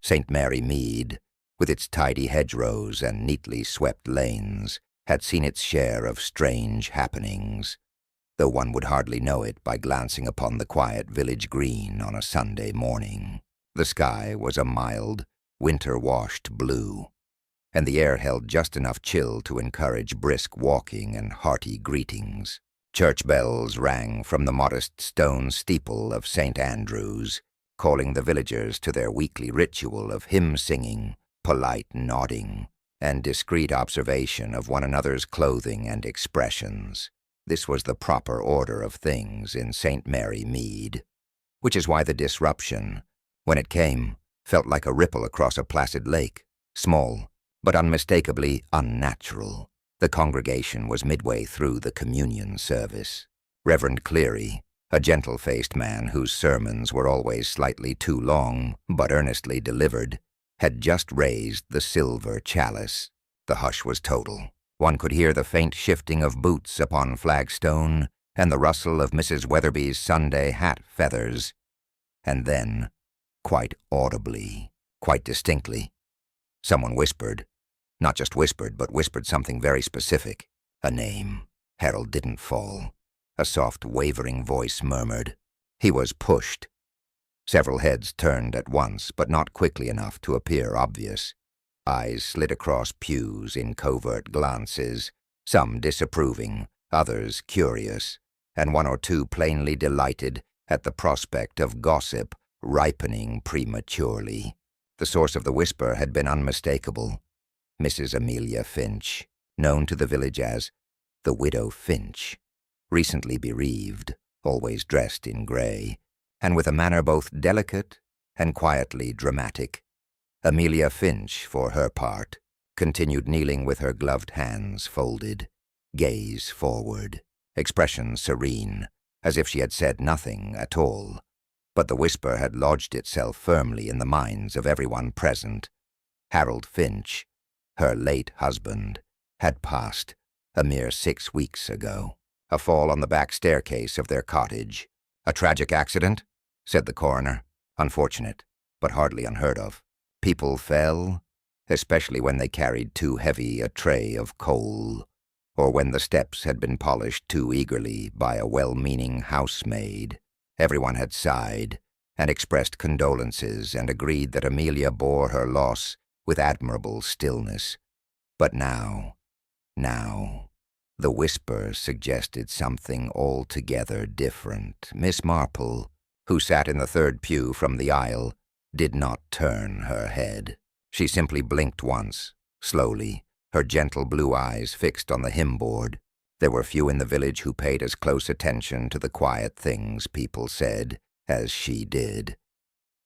St. Mary Mead, with its tidy hedgerows and neatly swept lanes, had seen its share of strange happenings, though one would hardly know it by glancing upon the quiet village green on a Sunday morning. The sky was a mild, winter-washed blue, and the air held just enough chill to encourage brisk walking and hearty greetings. Church bells rang from the modest stone steeple of St. Andrew's, calling the villagers to their weekly ritual of hymn-singing, polite nodding, and discreet observation of one another's clothing and expressions. This was the proper order of things in St. Mary Mead, which is why the disruption, when it came, felt like a ripple across a placid lake, small, but unmistakably unnatural. The congregation was midway through the communion service. Reverend Cleary, a gentle-faced man whose sermons were always slightly too long but earnestly delivered, had just raised the silver chalice. The hush was total. One could hear the faint shifting of boots upon flagstone and the rustle of Mrs. Weatherby's Sunday hat feathers. And then, quite audibly, quite distinctly, someone whispered, not just whispered, but whispered something very specific, a name. Harold didn't fall. A soft, wavering voice murmured. He was pushed. Several heads turned at once, but not quickly enough to appear obvious. Eyes slid across pews in covert glances, some disapproving, others curious, and one or two plainly delighted at the prospect of gossip ripening prematurely. The source of the whisper had been unmistakable. Mrs. Amelia Finch, known to the village as the Widow Finch, recently bereaved, always dressed in grey, and with a manner both delicate and quietly dramatic. Amelia Finch, for her part, continued kneeling with her gloved hands folded, gaze forward, expression serene, as if she had said nothing at all. But the whisper had lodged itself firmly in the minds of everyone present. Harold Finch, her late husband, had passed a mere 6 weeks ago. A fall on the back staircase of their cottage. A tragic accident, said the coroner. Unfortunate, but hardly unheard of. People fell, especially when they carried too heavy a tray of coal, or when the steps had been polished too eagerly by a well-meaning housemaid. Everyone had sighed and expressed condolences and agreed that Amelia bore her loss with admirable stillness. But now, the whisper suggested something altogether different. Miss Marple, who sat in the third pew from the aisle, did not turn her head. She simply blinked once, slowly, her gentle blue eyes fixed on the hymn-board. There were few in the village who paid as close attention to the quiet things people said as she did,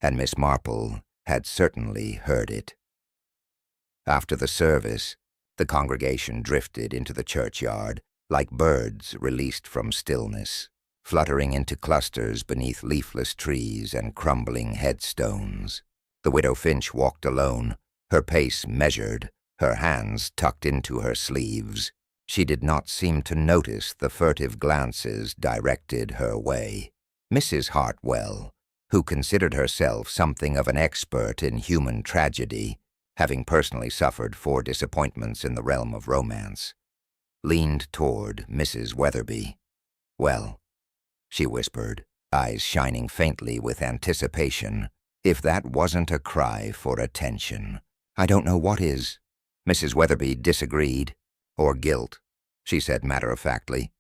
and Miss Marple had certainly heard it. After the service, the congregation drifted into the churchyard like birds released from stillness, fluttering into clusters beneath leafless trees and crumbling headstones. The Widow Finch walked alone, her pace measured, her hands tucked into her sleeves. She did not seem to notice the furtive glances directed her way. Mrs. Hartwell, who considered herself something of an expert in human tragedy, having personally suffered 4 disappointments in the realm of romance, leaned toward Mrs. Weatherby. "Well," she whispered, eyes shining faintly with anticipation, "if that wasn't a cry for attention, I don't know what is." Mrs. Weatherby disagreed. "Or guilt," she said matter-of-factly.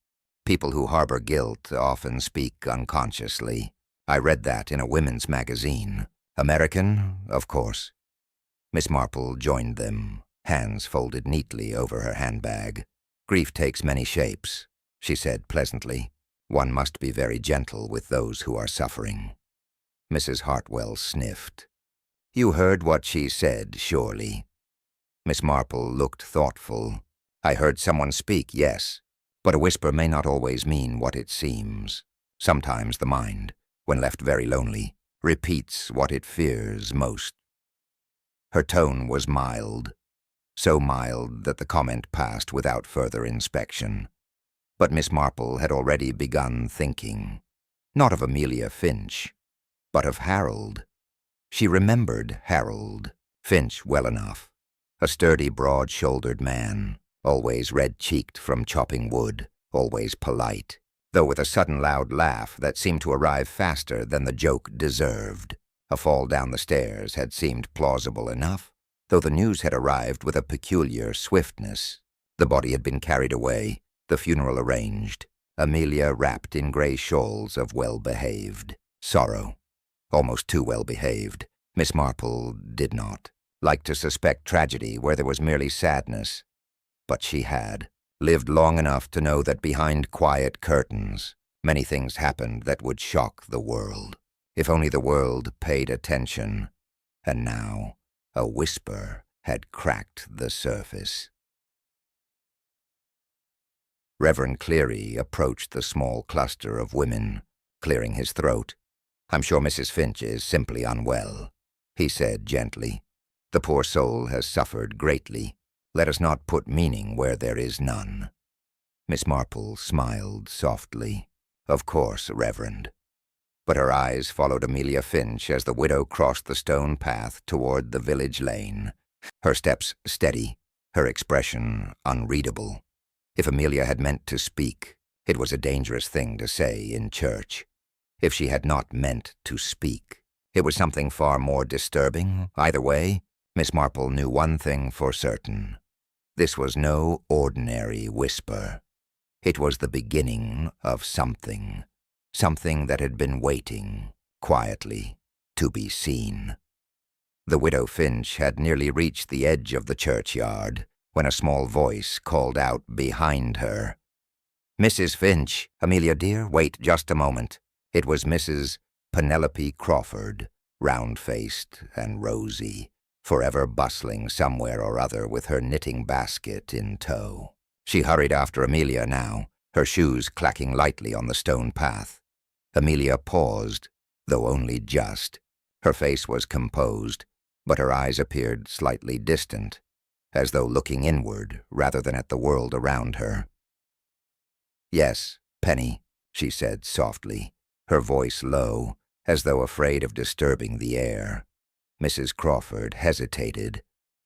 "People who harbor guilt often speak unconsciously. I read that in a women's magazine. American, of course." Miss Marple joined them, hands folded neatly over her handbag. "Grief takes many shapes," she said pleasantly. "One must be very gentle with those who are suffering." Mrs. Hartwell sniffed. "You heard what she said, surely." Miss Marple looked thoughtful. "I heard someone speak, yes, but a whisper may not always mean what it seems. Sometimes the mind, when left very lonely, repeats what it fears most." Her tone was mild, so mild that the comment passed without further inspection. But Miss Marple had already begun thinking, not of Amelia Finch, but of Harold. She remembered Harold Finch well enough, a sturdy, broad-shouldered man, always red-cheeked from chopping wood, always polite, though with a sudden loud laugh that seemed to arrive faster than the joke deserved. A fall down the stairs had seemed plausible enough, though the news had arrived with a peculiar swiftness. The body had been carried away, the funeral arranged, Amelia wrapped in grey shawls of well-behaved sorrow. Almost too well-behaved. Miss Marple did not like to suspect tragedy where there was merely sadness. But she had lived long enough to know that behind quiet curtains, many things happened that would shock the world, if only the world paid attention. And now, a whisper had cracked the surface. Reverend Cleary approached the small cluster of women, clearing his throat. "I'm sure Mrs. Finch is simply unwell," he said gently. "The poor soul has suffered greatly. Let us not put meaning where there is none." Miss Marple smiled softly. "Of course, Reverend." But her eyes followed Amelia Finch as the widow crossed the stone path toward the village lane, her steps steady, her expression unreadable. If Amelia had meant to speak, it was a dangerous thing to say in church. If she had not meant to speak, it was something far more disturbing. Either way, Miss Marple knew one thing for certain. This was no ordinary whisper. It was the beginning of something that had been waiting, quietly, to be seen. The widow Finch had nearly reached the edge of the churchyard when a small voice called out behind her. "Mrs. Finch, Amelia dear, wait just a moment." It was Mrs. Penelope Crawford, round-faced and rosy, forever bustling somewhere or other with her knitting basket in tow. She hurried after Amelia now, her shoes clacking lightly on the stone path. Amelia paused, though only just. Her face was composed, but her eyes appeared slightly distant, as though looking inward rather than at the world around her. "Yes, Penny," she said softly, her voice low, as though afraid of disturbing the air. Mrs. Crawford hesitated,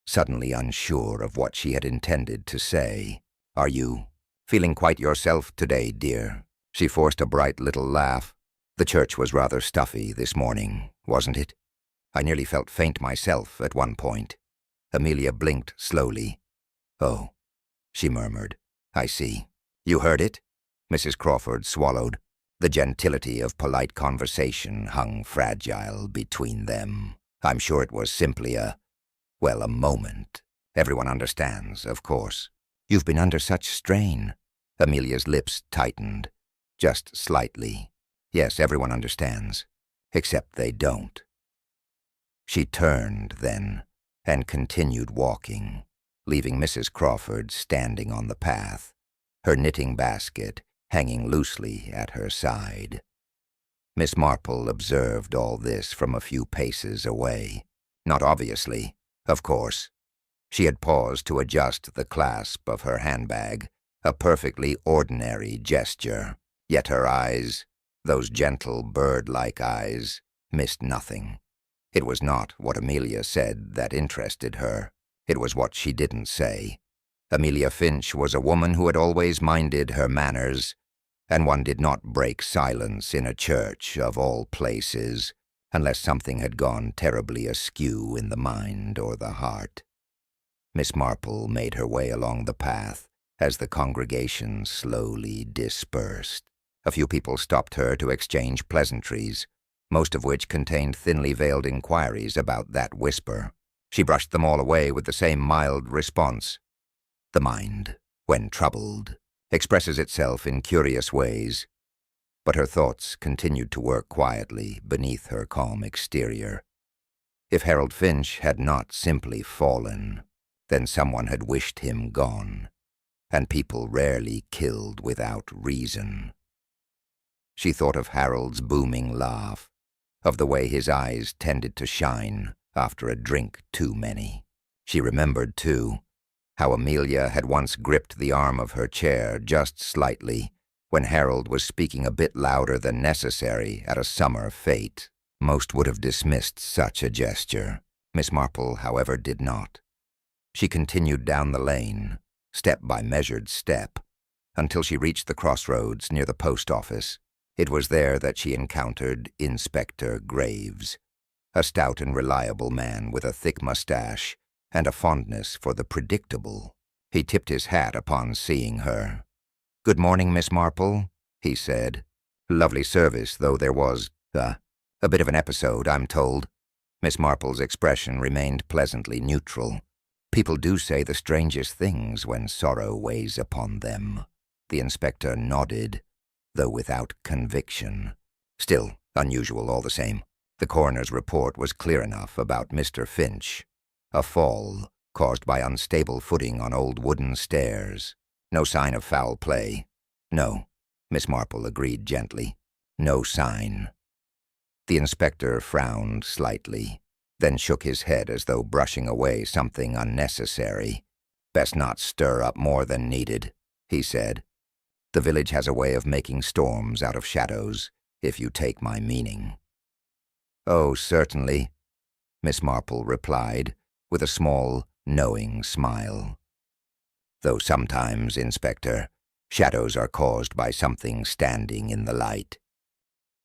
suddenly unsure of what she had intended to say. "Are you feeling quite yourself today, dear?" She forced a bright little laugh. "The church was rather stuffy this morning, wasn't it? I nearly felt faint myself at one point." Amelia blinked slowly. "Oh," she murmured. "I see. You heard it?" Mrs. Crawford swallowed. The gentility of polite conversation hung fragile between them. "I'm sure it was simply a moment. Everyone understands, of course." "You've been under such strain." Amelia's lips tightened, just slightly. "Yes, everyone understands, except they don't." She turned, then, and continued walking, leaving Mrs. Crawford standing on the path, her knitting basket hanging loosely at her side. Miss Marple observed all this from a few paces away. Not obviously, of course. She had paused to adjust the clasp of her handbag, a perfectly ordinary gesture. Yet her eyes, those gentle bird-like eyes, missed nothing. It was not what Amelia said that interested her. It was what she didn't say. Amelia Finch was a woman who had always minded her manners, and one did not break silence in a church of all places, unless something had gone terribly askew in the mind or the heart. Miss Marple made her way along the path as the congregation slowly dispersed. A few people stopped her to exchange pleasantries, most of which contained thinly veiled inquiries about that whisper. She brushed them all away with the same mild response. The mind, when troubled, expresses itself in curious ways. But her thoughts continued to work quietly beneath her calm exterior. If Harold Finch had not simply fallen, then someone had wished him gone, and people rarely killed without reason. She thought of Harold's booming laugh, of the way his eyes tended to shine after a drink too many. She remembered, too, how Amelia had once gripped the arm of her chair just slightly when Harold was speaking a bit louder than necessary at a summer fete. Most would have dismissed such a gesture. Miss Marple, however, did not. She continued down the lane, step by measured step, until she reached the crossroads near the post office. It was there that she encountered Inspector Graves, a stout and reliable man with a thick mustache and a fondness for the predictable. He tipped his hat upon seeing her. "Good morning, Miss Marple," he said. "Lovely service, though there was, a bit of an episode, I'm told." Miss Marple's expression remained pleasantly neutral. People do say the strangest things when sorrow weighs upon them. The inspector nodded, though without conviction. Still, unusual all the same. The coroner's report was clear enough about Mr. Finch. A fall caused by unstable footing on old wooden stairs. No sign of foul play. No, Miss Marple agreed gently. No sign. The inspector frowned slightly, then shook his head as though brushing away something unnecessary. "Best not stir up more than needed," he said. "The village has a way of making storms out of shadows, if you take my meaning." "Oh, certainly," Miss Marple replied, with a small, knowing smile. "Though sometimes, Inspector, shadows are caused by something standing in the light."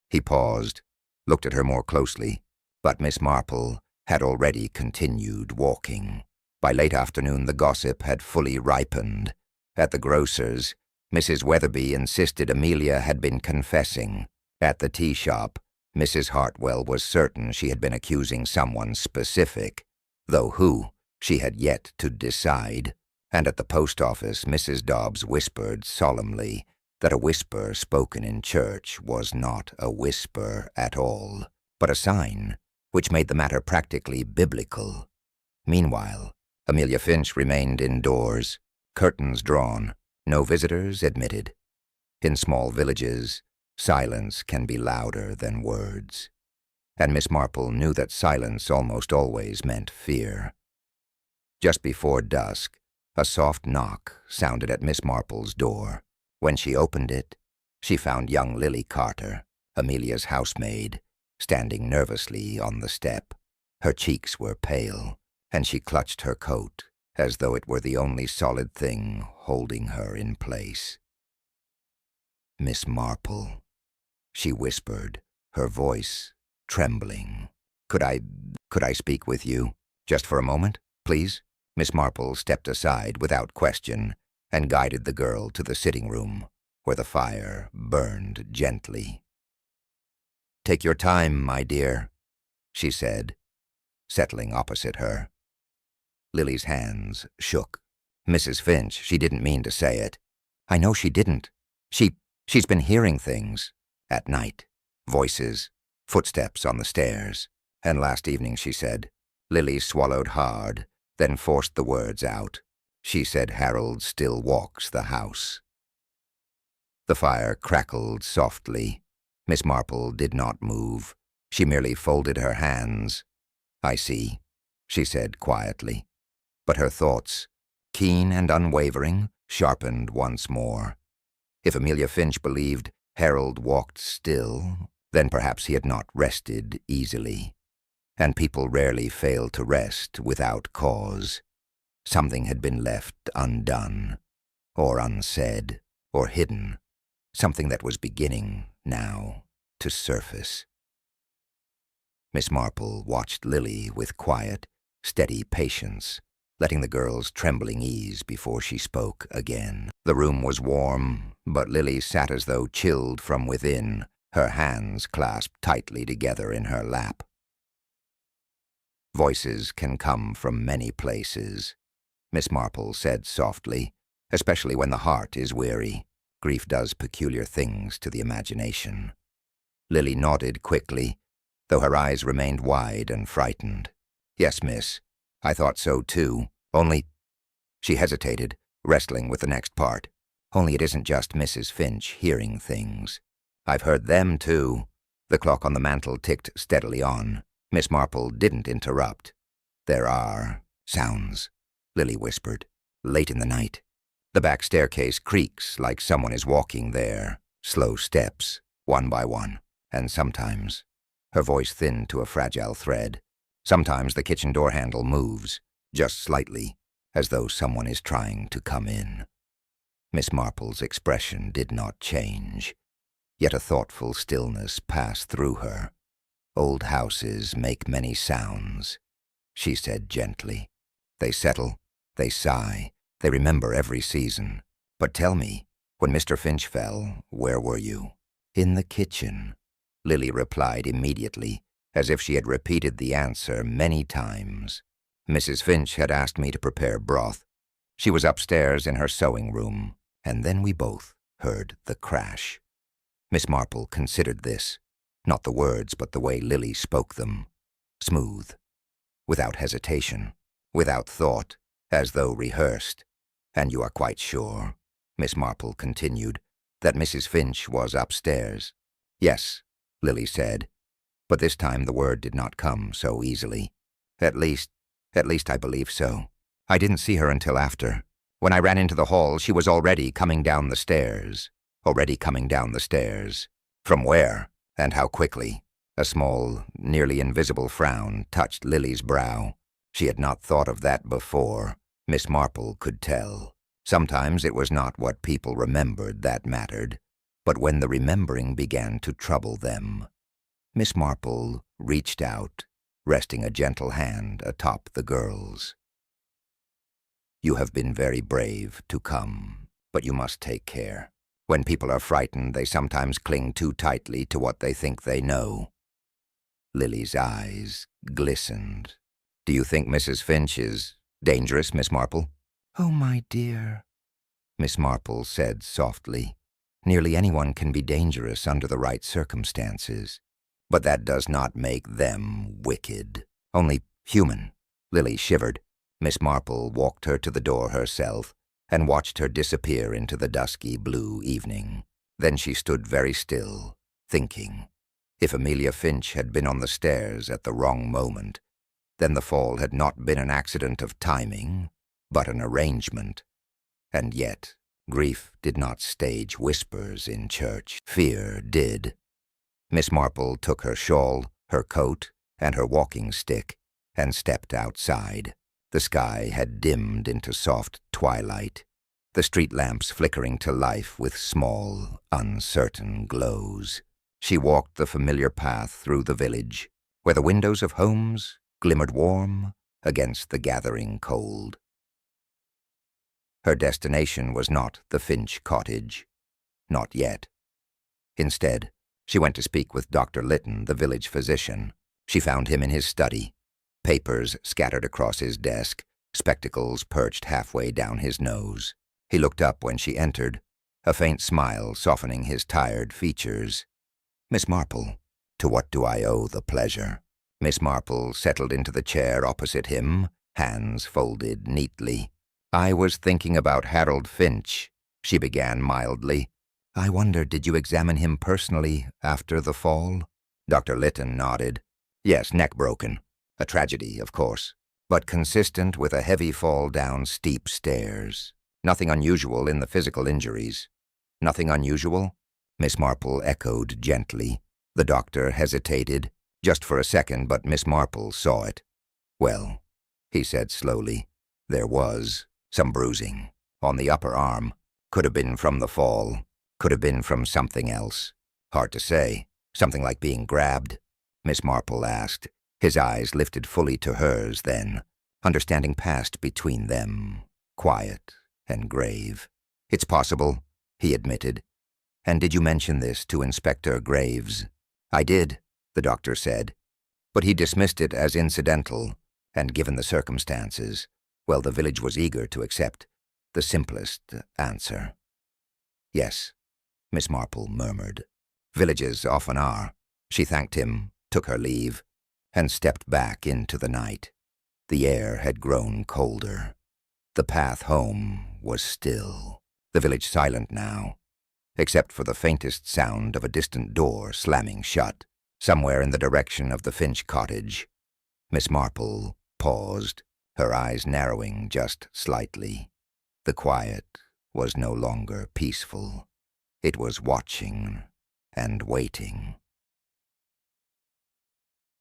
He paused, looked at her more closely, but Miss Marple had already continued walking. By late afternoon the gossip had fully ripened. At the grocer's, Mrs. Weatherby insisted Amelia had been confessing. At the tea shop, Mrs. Hartwell was certain she had been accusing someone specific, though who, she had yet to decide. And at the post office, Mrs. Dobbs whispered solemnly that a whisper spoken in church was not a whisper at all, but a sign, which made the matter practically biblical. Meanwhile, Amelia Finch remained indoors, curtains drawn, no visitors admitted. In small villages, silence can be louder than words, and Miss Marple knew that silence almost always meant fear. Just before dusk, a soft knock sounded at Miss Marple's door. When she opened it, she found young Lily Carter, Amelia's housemaid, standing nervously on the step. Her cheeks were pale, and she clutched her coat as though it were the only solid thing holding her in place. "Miss Marple," she whispered, her voice trembling. Could I speak with you? Just for a moment, please?" Miss Marple stepped aside without question and guided the girl to the sitting room, where the fire burned gently. "Take your time, my dear," she said, settling opposite her. Lily's hands shook. "Mrs. Finch, she didn't mean to say it." "I know she didn't. She's been hearing things. At night. Voices, footsteps on the stairs. And last evening, she said." Lily swallowed hard, then forced the words out. "She said Harold still walks the house." The fire crackled softly. Miss Marple did not move. She merely folded her hands. "I see," she said quietly. But her thoughts, keen and unwavering, sharpened once more. If Amelia Finch believed Harold walked still, then perhaps he had not rested easily. And people rarely fail to rest without cause. Something had been left undone, or unsaid, or hidden. Something that was beginning, now, to surface. Miss Marple watched Lily with quiet, steady patience, letting the girl's trembling ease before she spoke again. The room was warm, but Lily sat as though chilled from within, her hands clasped tightly together in her lap. "Voices can come from many places," Miss Marple said softly, "especially when the heart is weary. Grief does peculiar things to the imagination." Lily nodded quickly, though her eyes remained wide and frightened. "Yes, miss. I thought so too. Only—" She hesitated, wrestling with the next part. "Only it isn't just Mrs. Finch hearing things. I've heard them too." The clock on the mantel ticked steadily on. Miss Marple didn't interrupt. "There are sounds," Lily whispered. late in the night. The back staircase creaks like someone is walking there, slow steps, one by one, and sometimes, her voice thinned to a fragile thread, sometimes the kitchen door handle moves, just slightly, as though someone is trying to come in. Miss Marple's expression did not change, yet a thoughtful stillness passed through her. "Old houses make many sounds," she said gently. "They settle, they sigh, they remember every season. But tell me, when Mr. Finch fell, where were you?" "In the kitchen," Lily replied immediately, as if she had repeated the answer many times. Mrs. Finch had asked me to prepare broth. She was upstairs in her sewing room, and then we both heard the crash. Miss Marple considered this, not the words but the way Lily spoke them. Smooth, without hesitation, without thought, as though rehearsed. "And you are quite sure," Miss Marple continued, "that Mrs. Finch was upstairs?" "Yes," Lily said, but this time the word did not come so easily. At least I believe so. I didn't see her until after. When I ran into the hall, she was already coming down the stairs. From where? And how quickly?" A small, nearly invisible frown touched Lily's brow. She had not thought of that before. Miss Marple could tell. Sometimes it was not what people remembered that mattered, but when the remembering began to trouble them. Miss Marple reached out, resting a gentle hand atop the girl's. "You have been very brave to come, but you must take care. When people are frightened, they sometimes cling too tightly to what they think they know." Lily's eyes glistened. "Do you think Mrs. Finch is dangerous, Miss Marple?" "Oh, my dear," Miss Marple said softly. "Nearly anyone can be dangerous under the right circumstances. But that does not make them wicked. Only human." Lily shivered. Miss Marple walked her to the door herself and watched her disappear into the dusky blue evening. Then she stood very still, thinking. If Amelia Finch had been on the stairs at the wrong moment, then the fall had not been an accident of timing, but an arrangement. And yet, grief did not stage whispers in church. Fear did. Miss Marple took her shawl, her coat, and her walking stick, and stepped outside. The sky had dimmed into soft twilight, the street lamps flickering to life with small, uncertain glows. She walked the familiar path through the village, where the windows of homes glimmered warm against the gathering cold. Her destination was not the Finch cottage. Not yet. Instead, she went to speak with Dr. Lytton, the village physician. She found him in his study, papers scattered across his desk, spectacles perched halfway down his nose. He looked up when she entered, a faint smile softening his tired features. "Miss Marple, to what do I owe the pleasure?" Miss Marple settled into the chair opposite him, hands folded neatly. "I was thinking about Harold Finch," she began mildly. "I wonder, did you examine him personally after the fall?" Dr. Lytton nodded. "Yes, neck broken. A tragedy, of course, but consistent with a heavy fall down steep stairs. Nothing unusual in the physical injuries." "Nothing unusual?" Miss Marple echoed gently. The doctor hesitated, just for a second, but Miss Marple saw it. "Well," he said slowly, "there was some bruising on the upper arm. Could have been from the fall. Could have been from something else. Hard to say. Something like being grabbed?" Miss Marple asked. His eyes lifted fully to hers then. Understanding passed between them, quiet and grave. "It's possible," he admitted. "And did you mention this to Inspector Graves?" "I did," the doctor said. But he dismissed it as incidental, and given the circumstances, well, the village was eager to accept the simplest answer. "Yes," Miss Marple murmured. "Villages often are." She thanked him, took her leave, and stepped back into the night. The air had grown colder. The path home was still, the village silent now, except for the faintest sound of a distant door slamming shut, somewhere in the direction of the Finch cottage. Miss Marple paused, her eyes narrowing just slightly. The quiet was no longer peaceful. It was watching and waiting.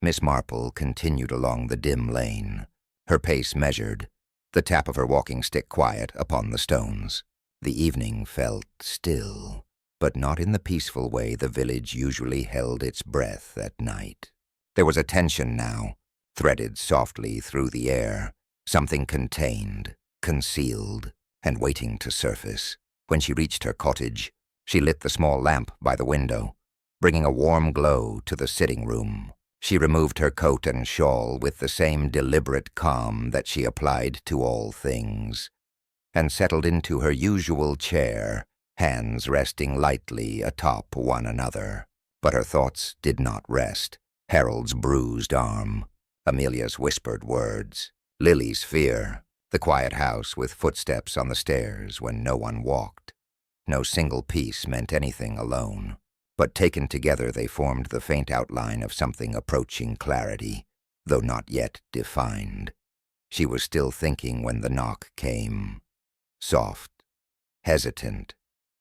Miss Marple continued along the dim lane, her pace measured, the tap of her walking stick quiet upon the stones. The evening felt still, but not in the peaceful way the village usually held its breath at night. There was a tension now, threaded softly through the air, something contained, concealed, and waiting to surface. When she reached her cottage, she lit the small lamp by the window, bringing a warm glow to the sitting room. She removed her coat and shawl with the same deliberate calm that she applied to all things, and settled into her usual chair, hands resting lightly atop one another. But her thoughts did not rest. Harold's bruised arm, Amelia's whispered words, Lily's fear, the quiet house with footsteps on the stairs when no one walked. No single piece meant anything alone, but taken together they formed the faint outline of something approaching clarity, though not yet defined. She was still thinking when the knock came. Soft, hesitant.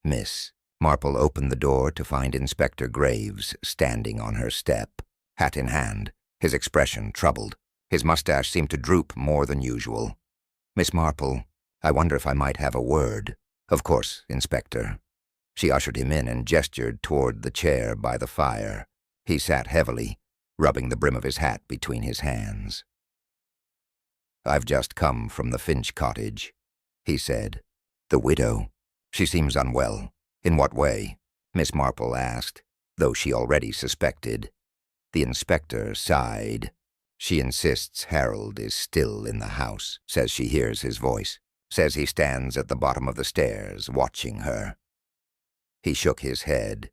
Miss Marple opened the door to find Inspector Graves standing on her step, hat in hand, his expression troubled. His mustache seemed to droop more than usual. "Miss Marple, I wonder if I might have a word." "Of course, Inspector." She ushered him in and gestured toward the chair by the fire. He sat heavily, rubbing the brim of his hat between his hands. "I've just come from the Finch cottage," he said. "The widow? She seems unwell." "In what way?" Miss Marple asked, though she already suspected. The inspector sighed. "She insists Harold is still in the house, says she hears his voice, says he stands at the bottom of the stairs watching her." He shook his head,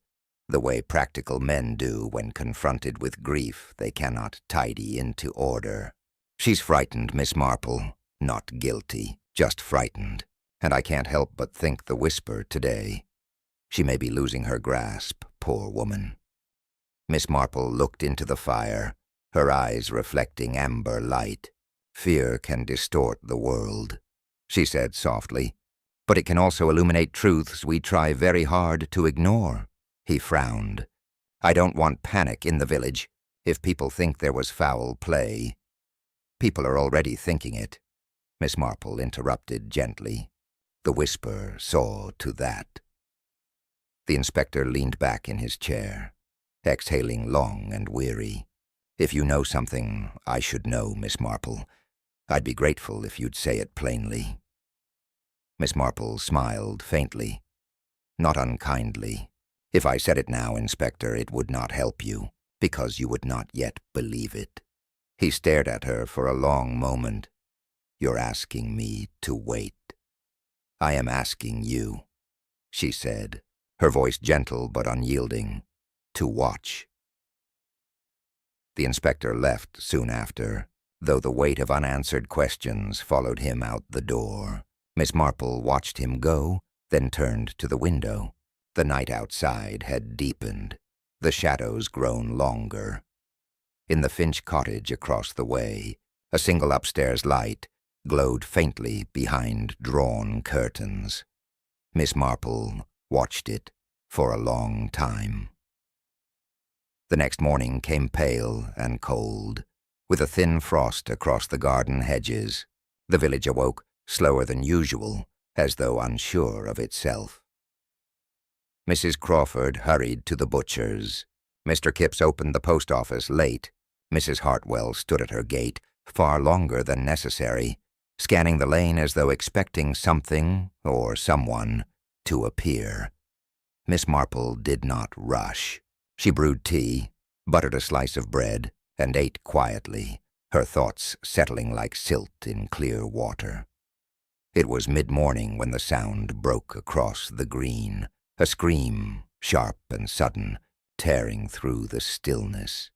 the way practical men do when confronted with grief they cannot tidy into order. "She's frightened, Miss Marple, not guilty, just frightened, and I can't help but think the whisper today. She may be losing her grasp, poor woman." Miss Marple looked into the fire, her eyes reflecting amber light. "Fear can distort the world," she said softly, "but it can also illuminate truths we try very hard to ignore." He frowned. "I don't want panic in the village. If people think there was foul play—" "People are already thinking it," Miss Marple interrupted gently. "The whisper saw to that." The inspector leaned back in his chair, exhaling long and weary. "If you know something I should know, Miss Marple, I'd be grateful if you'd say it plainly." Miss Marple smiled faintly, not unkindly. "If I said it now, Inspector, it would not help you, because you would not yet believe it." He stared at her for a long moment. "You're asking me to wait." "I am asking you," she said, her voice gentle but unyielding, "to watch." The inspector left soon after, though the weight of unanswered questions followed him out the door. Miss Marple watched him go, then turned to the window. The night outside had deepened, the shadows grown longer. In the Finch cottage across the way, a single upstairs light glowed faintly behind drawn curtains. Miss Marple watched it for a long time. The next morning came pale and cold, with a thin frost across the garden hedges. The village awoke slower than usual, as though unsure of itself. Mrs. Crawford hurried to the butcher's. Mr. Kipps opened the post office late. Mrs. Hartwell stood at her gate, far longer than necessary, scanning the lane as though expecting something, or someone, to appear. Miss Marple did not rush. She brewed tea, buttered a slice of bread, and ate quietly, her thoughts settling like silt in clear water. It was mid-morning when the sound broke across the green, a scream, sharp and sudden, tearing through the stillness.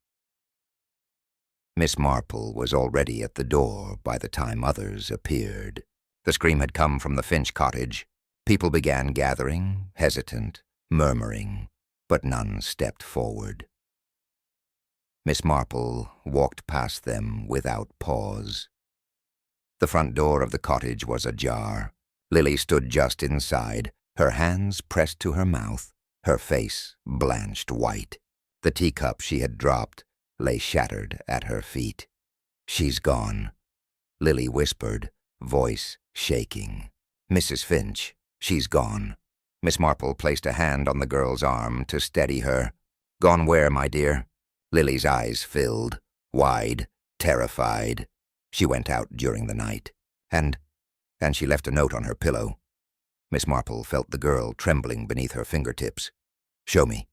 Miss Marple was already at the door by the time others appeared. The scream had come from the Finch cottage. People began gathering, hesitant, murmuring, but none stepped forward. Miss Marple walked past them without pause. The front door of the cottage was ajar. Lily stood just inside, her hands pressed to her mouth, her face blanched white. The teacup she had dropped lay shattered at her feet. "She's gone," Lily whispered, voice shaking. "Mrs. Finch, she's gone." Miss Marple placed a hand on the girl's arm to steady her. "Gone where, my dear?" Lily's eyes filled, wide, terrified. "She went out during the night. And she left a note on her pillow." Miss Marple felt the girl trembling beneath her fingertips. "Show me."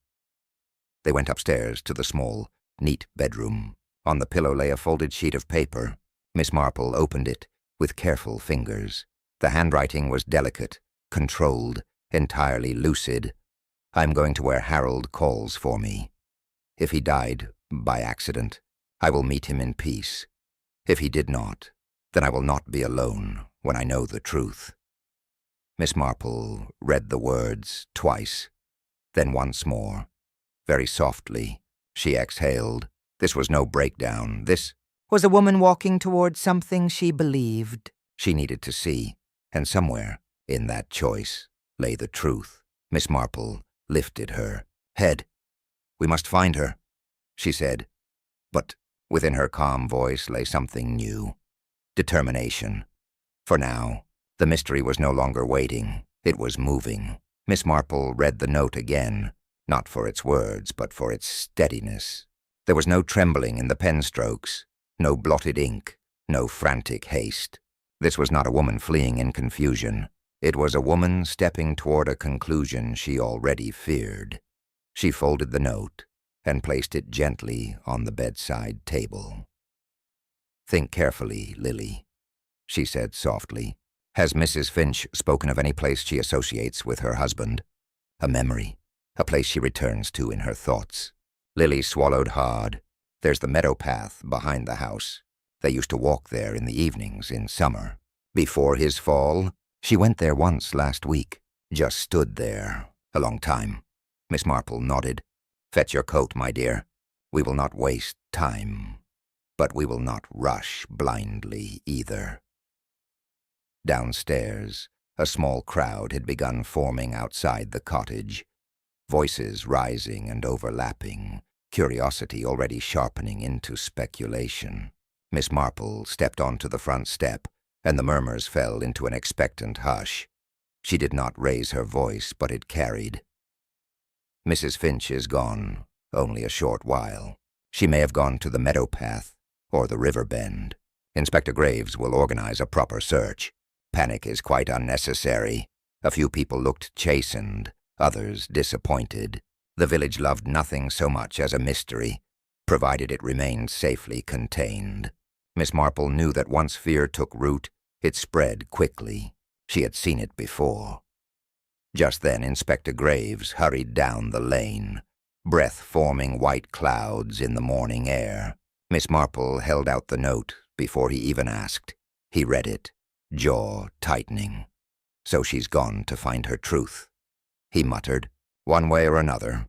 They went upstairs to the small, neat bedroom. On the pillow lay a folded sheet of paper. Miss Marple opened it with careful fingers. The handwriting was delicate, controlled, entirely lucid. "I'm going to where Harold calls for me. If he died by accident, I will meet him in peace. If he did not, then I will not be alone when I know the truth." Miss Marple read the words twice, then once more. Very softly, she exhaled. This was no breakdown. This was a woman walking toward something she believed. She needed to see, and somewhere in that choice lay the truth. Miss Marple lifted her head. "We must find her," she said. But within her calm voice lay something new. Determination. For now, the mystery was no longer waiting. It was moving. Miss Marple read the note again, not for its words, but for its steadiness. There was no trembling in the pen strokes, no blotted ink, no frantic haste. This was not a woman fleeing in confusion. It was a woman stepping toward a conclusion she already feared. She folded the note and placed it gently on the bedside table. "Think carefully, Lily," she said softly. "Has Mrs. Finch spoken of any place she associates with her husband? A memory, a place she returns to in her thoughts?" Lily swallowed hard. "There's the meadow path behind the house. They used to walk there in the evenings in summer. Before his fall, she went there once last week. Just stood there. A long time." Miss Marple nodded. "Fetch your coat, my dear. We will not waste time. But we will not rush blindly either." Downstairs, a small crowd had begun forming outside the cottage. Voices rising and overlapping, curiosity already sharpening into speculation. Miss Marple stepped onto the front step, and the murmurs fell into an expectant hush. She did not raise her voice, but it carried. "Mrs. Finch is gone, only a short while. She may have gone to the meadow path or the river bend. Inspector Graves will organize a proper search. Panic is quite unnecessary. A few people looked chastened, others disappointed. The village loved nothing so much as a mystery, provided it remained safely contained. Miss Marple knew that once fear took root, it spread quickly. She had seen it before. Just then Inspector Graves hurried down the lane, breath-forming white clouds in the morning air. Miss Marple held out the note before he even asked. He read it, jaw tightening. "So she's gone to find her truth," he muttered, "one way or another."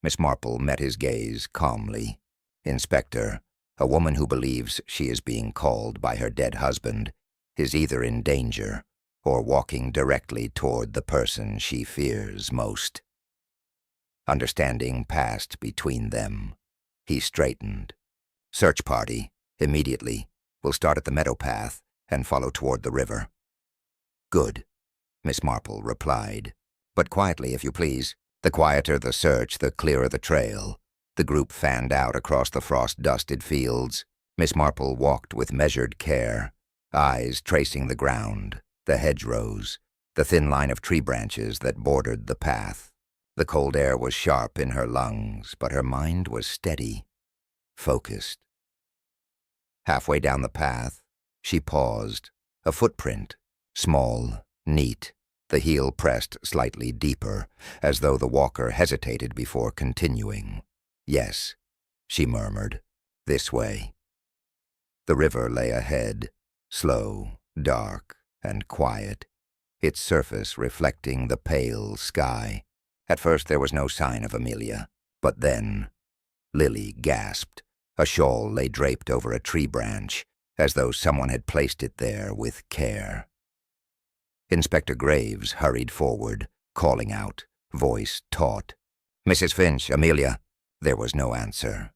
Miss Marple met his gaze calmly. "Inspector, a woman who believes she is being called by her dead husband is either in danger or walking directly toward the person she fears most." Understanding passed between them. He straightened. "Search party, immediately. We'll start at the meadow path and follow toward the river." "Good," Miss Marple replied. "But quietly, if you please. The quieter the search, the clearer the trail." The group fanned out across the frost-dusted fields. Miss Marple walked with measured care, eyes tracing the ground, the hedgerows, the thin line of tree branches that bordered the path. The cold air was sharp in her lungs, but her mind was steady, focused. Halfway down the path, she paused. A footprint, small, neat, the heel pressed slightly deeper, as though the walker hesitated before continuing. "Yes," she murmured, "this way." The river lay ahead, slow, dark, and quiet, its surface reflecting the pale sky. At first there was no sign of Amelia, but then Lily gasped. A shawl lay draped over a tree branch, as though someone had placed it there with care. Inspector Graves hurried forward, calling out, voice taut. "Mrs. Finch, Amelia." There was no answer.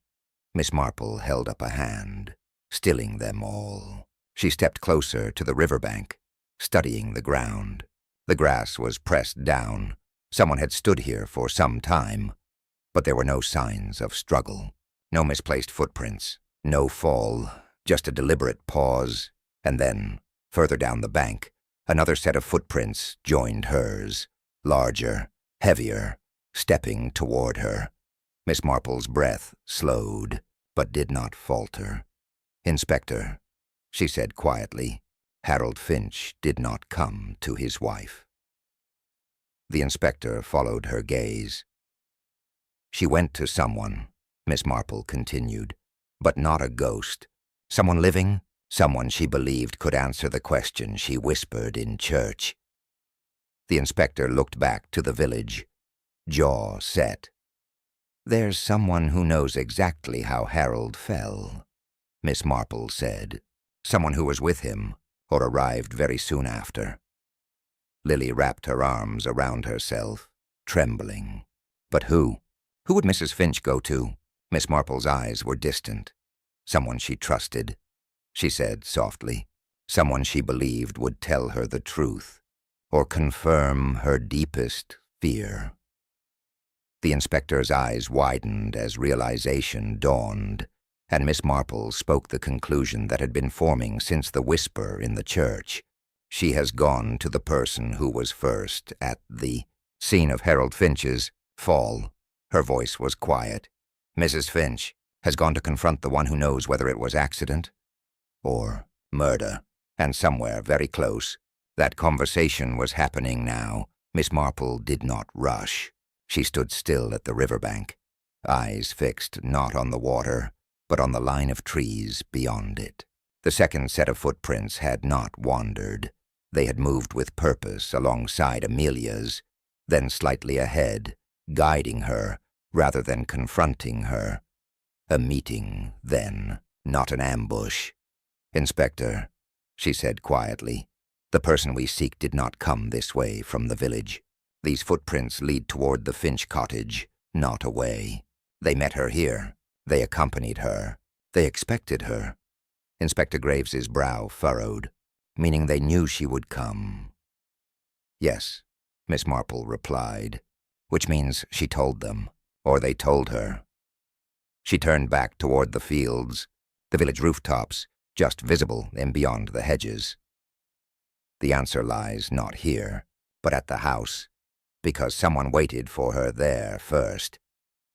Miss Marple held up a hand, stilling them all. She stepped closer to the riverbank, studying the ground. The grass was pressed down. Someone had stood here for some time, but there were no signs of struggle. No misplaced footprints, no fall, just a deliberate pause, and then, further down the bank, another set of footprints joined hers, larger, heavier, stepping toward her. Miss Marple's breath slowed, but did not falter. "Inspector," she said quietly, "Harold Finch did not come to his wife." The inspector followed her gaze. "She went to someone," Miss Marple continued, "but not a ghost. Someone living, someone she believed could answer the question she whispered in church." The inspector looked back to the village, jaw set. "There's someone who knows exactly how Harold fell," Miss Marple said. "Someone who was with him, or arrived very soon after." Lily wrapped her arms around herself, trembling. But who? Who would Mrs. Finch go to? Miss Marple's eyes were distant. "Someone she trusted," she said softly. "Someone she believed would tell her the truth, or confirm her deepest fear." The inspector's eyes widened as realization dawned, and Miss Marple spoke the conclusion that had been forming since the whisper in the church. "She has gone to the person who was first at the scene of Harold Finch's fall." Her voice was quiet. "Mrs. Finch has gone to confront the one who knows whether it was accident or murder, and somewhere very close. That conversation was happening now." Miss Marple did not rush. She stood still at the riverbank, eyes fixed not on the water, but on the line of trees beyond it. The second set of footprints had not wandered. They had moved with purpose alongside Amelia's, then slightly ahead, guiding her rather than confronting her. A meeting, then, not an ambush. "Inspector," she said quietly, "the person we seek did not come this way from the village. These footprints lead toward the Finch cottage, not away. They met her here. They accompanied her. They expected her." Inspector Graves's brow furrowed, meaning they knew she would come. "Yes," Miss Marple replied, "which means she told them, or they told her." She turned back toward the fields, the village rooftops, just visible in beyond the hedges. "The answer lies not here, but at the house, because someone waited for her there first."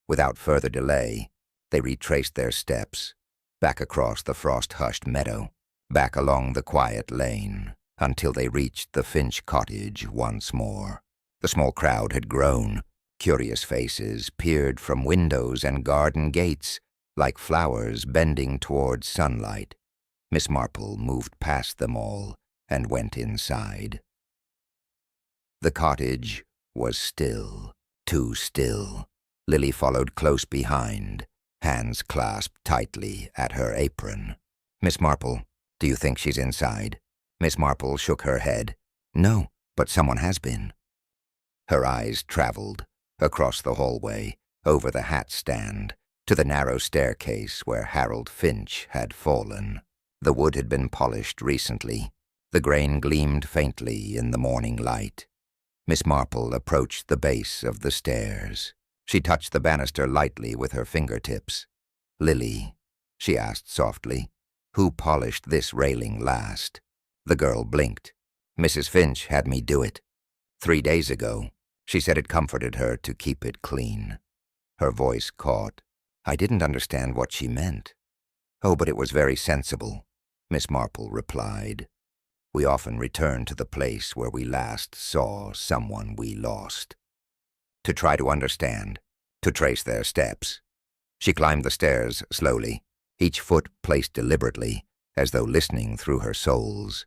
Without further delay, they retraced their steps, back across the frost-hushed meadow, back along the quiet lane, until they reached the Finch cottage once more. The small crowd had grown. Curious faces peered from windows and garden gates, like flowers bending toward sunlight. Miss Marple moved past them all and went inside. The cottage was still, too still. Lily followed close behind, hands clasped tightly at her apron. "Miss Marple, do you think she's inside?" Miss Marple shook her head. "No, but someone has been." Her eyes traveled across the hallway, over the hat stand, to the narrow staircase where Harold Finch had fallen. The wood had been polished recently. The grain gleamed faintly in the morning light. Miss Marple approached the base of the stairs. She touched the banister lightly with her fingertips. "Lily," she asked softly, "who polished this railing last?" The girl blinked. "Mrs. Finch had me do it. 3 days ago. She said it comforted her to keep it clean." Her voice caught. I didn't understand what she meant. "Oh, but it was very sensible," Miss Marple replied. "We often return to the place where we last saw someone we lost, to try to understand, to trace their steps." She climbed the stairs slowly, each foot placed deliberately, as though listening through her soles.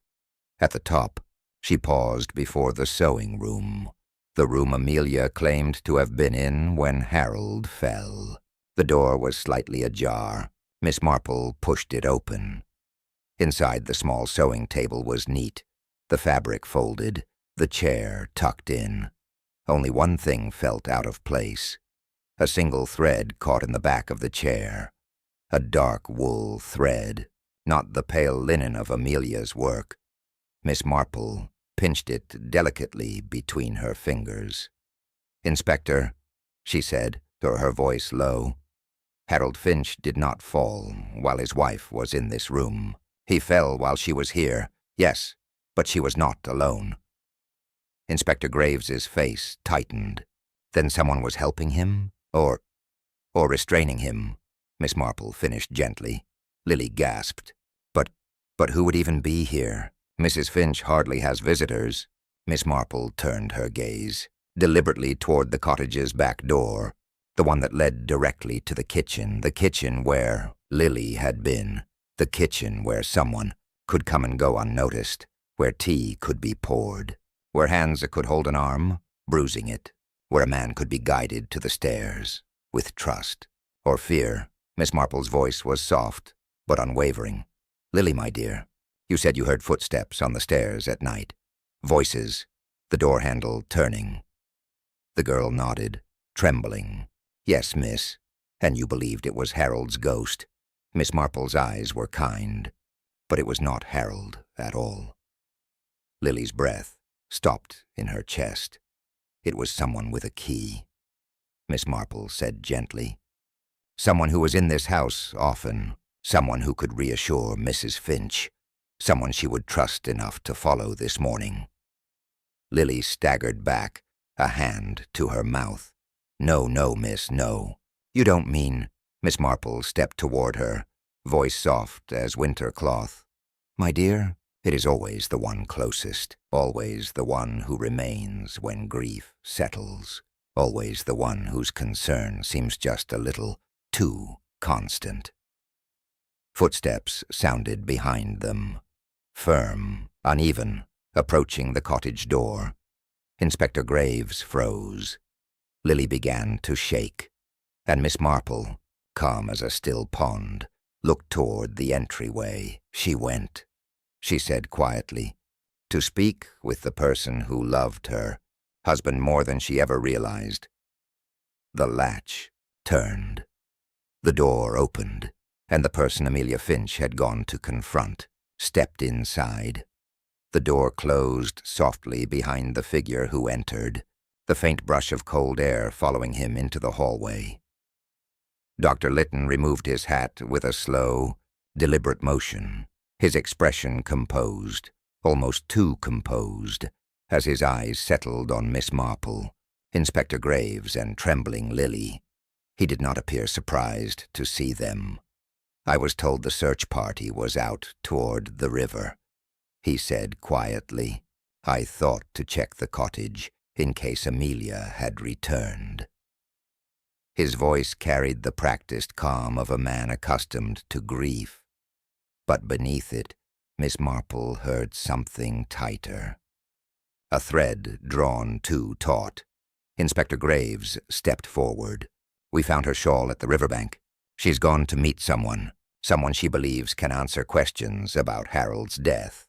At the top, she paused before the sewing room, the room Amelia claimed to have been in when Harold fell. The door was slightly ajar. Miss Marple pushed it open. Inside, the small sewing table was neat, the fabric folded, The chair tucked in. Only one thing felt out of place. A single thread caught in the back of the chair. A dark wool thread, not the pale linen of Amelia's work. Miss Marple pinched it delicately between her fingers. "Inspector," she said, her voice low, "Harold Finch did not fall while his wife was in this room. He fell while she was here, yes, but she was not alone." Inspector Graves's face tightened. Then someone was helping him? Or restraining him, Miss Marple finished gently. Lily gasped. But who would even be here? Mrs. Finch hardly has visitors." Miss Marple turned her gaze deliberately toward the cottage's back door, the one that led directly to the kitchen where Lily had been, the kitchen where someone could come and go unnoticed, where tea could be poured, where hands could hold an arm, bruising it, where a man could be guided to the stairs, with trust or fear. Miss Marple's voice was soft, but unwavering. "Lily, my dear, you said you heard footsteps on the stairs at night. Voices, the door handle turning." The girl nodded, trembling. "Yes, miss, and you believed it was Harold's ghost." Miss Marple's eyes were kind, but it was not Harold at all. Lily's breath stopped in her chest. "It was someone with a key," Miss Marple said gently. "Someone who was in this house often, someone who could reassure Mrs. Finch, someone she would trust enough to follow this morning." Lily staggered back, a hand to her mouth. "No, miss, no. You don't mean—" Miss Marple stepped toward her, voice soft as winter cloth. "My dear, it is always the one closest, always the one who remains when grief settles, always the one whose concern seems just a little too constant." Footsteps sounded behind them, firm, uneven, approaching the cottage door. Inspector Graves froze. Lily began to shake, and Miss Marple, calm as a still pond, looked toward the entryway. "She went," she said quietly, "to speak with the person who loved her, husband more than she ever realized." The latch turned. The door opened, and the person Amelia Finch had gone to confront stepped inside. The door closed softly behind the figure who entered, the faint brush of cold air following him into the hallway. Dr. Lytton removed his hat with a slow, deliberate motion, his expression composed, almost too composed, as his eyes settled on Miss Marple, Inspector Graves, and trembling Lily. He did not appear surprised to see them. "I was told the search party was out toward the river," he said quietly. "I thought to check the cottage in case Amelia had returned." His voice carried the practiced calm of a man accustomed to grief. But beneath it, Miss Marple heard something tighter. A thread drawn too taut. Inspector Graves stepped forward. "We found her shawl at the riverbank. She's gone to meet someone she believes can answer questions about Harold's death."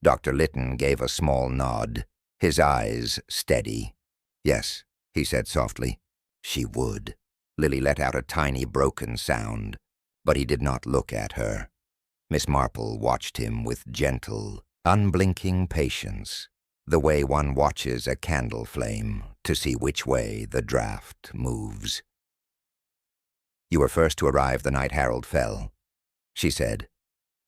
Dr. Lytton gave a small nod, his eyes steady. "Yes," he said softly. "She would." Lily let out a tiny broken sound, but he did not look at her. Miss Marple watched him with gentle, unblinking patience, the way one watches a candle flame to see which way the draught moves. "You were first to arrive the night Harold fell," she said,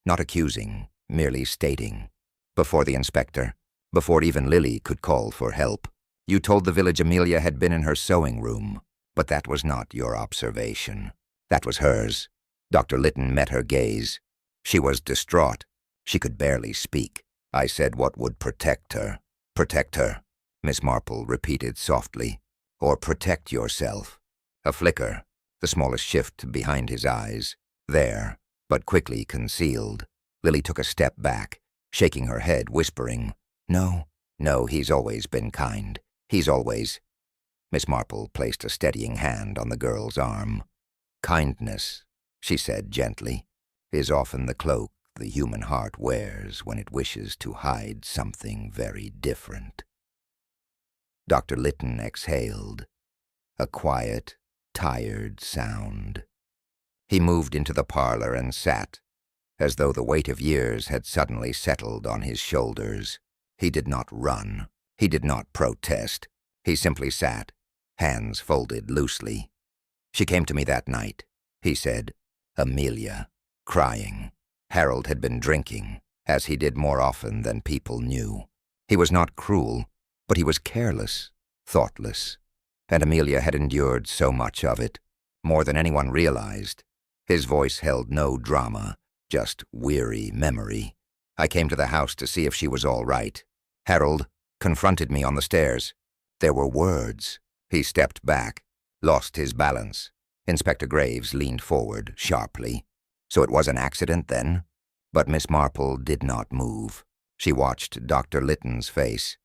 not accusing, merely stating. "Before the inspector, before even Lily could call for help. You told the village Amelia had been in her sewing room, but that was not your observation. That was hers." Dr. Lytton met her gaze. She was distraught. She could barely speak. "I said what would protect her." "Protect her," Miss Marple repeated softly. "Or protect yourself." A flicker, the smallest shift behind his eyes. There, but quickly concealed. Lily took a step back, shaking her head, whispering, No, he's always been kind. He's always—" Miss Marple placed a steadying hand on the girl's arm. "Kindness," she said gently, "is often the cloak the human heart wears when it wishes to hide something very different. Dr. Litton exhaled, a quiet, tired sound. He moved into the parlor and sat, as though the weight of years had suddenly settled on his shoulders. He did not run. He did not protest. He simply sat, hands folded loosely. "She came to me that night," he said. "Amelia, crying." Harold had been drinking, as he did more often than people knew. He was not cruel, but he was careless, thoughtless, and Amelia had endured so much of it, more than anyone realized. His voice held no drama, just weary memory. "I came to the house to see if she was all right. Harold confronted me on the stairs. There were words." He stepped back, lost his balance. Inspector Graves leaned forward sharply. "So it was an accident, then?" But Miss Marple did not move. She watched Dr. Litton's face.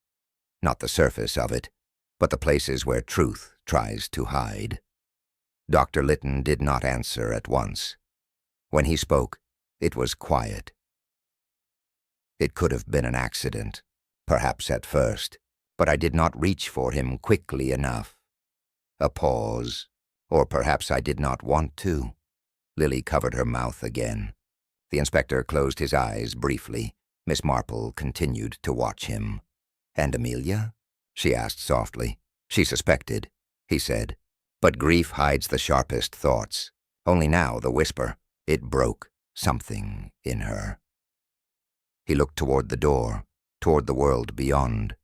Not the surface of it, but the places where truth tries to hide. Dr. Litton did not answer at once. When he spoke, it was quiet. "It could have been an accident, perhaps at first, but I did not reach for him quickly enough." A pause, or perhaps I did not want to. Lily covered her mouth again. The inspector closed his eyes briefly. Miss Marple continued to watch him. "And Amelia?" she asked softly. "She suspected," he said. "But grief hides the sharpest thoughts. Only now the whisper. It broke something in her." He looked toward the door, toward the world beyond.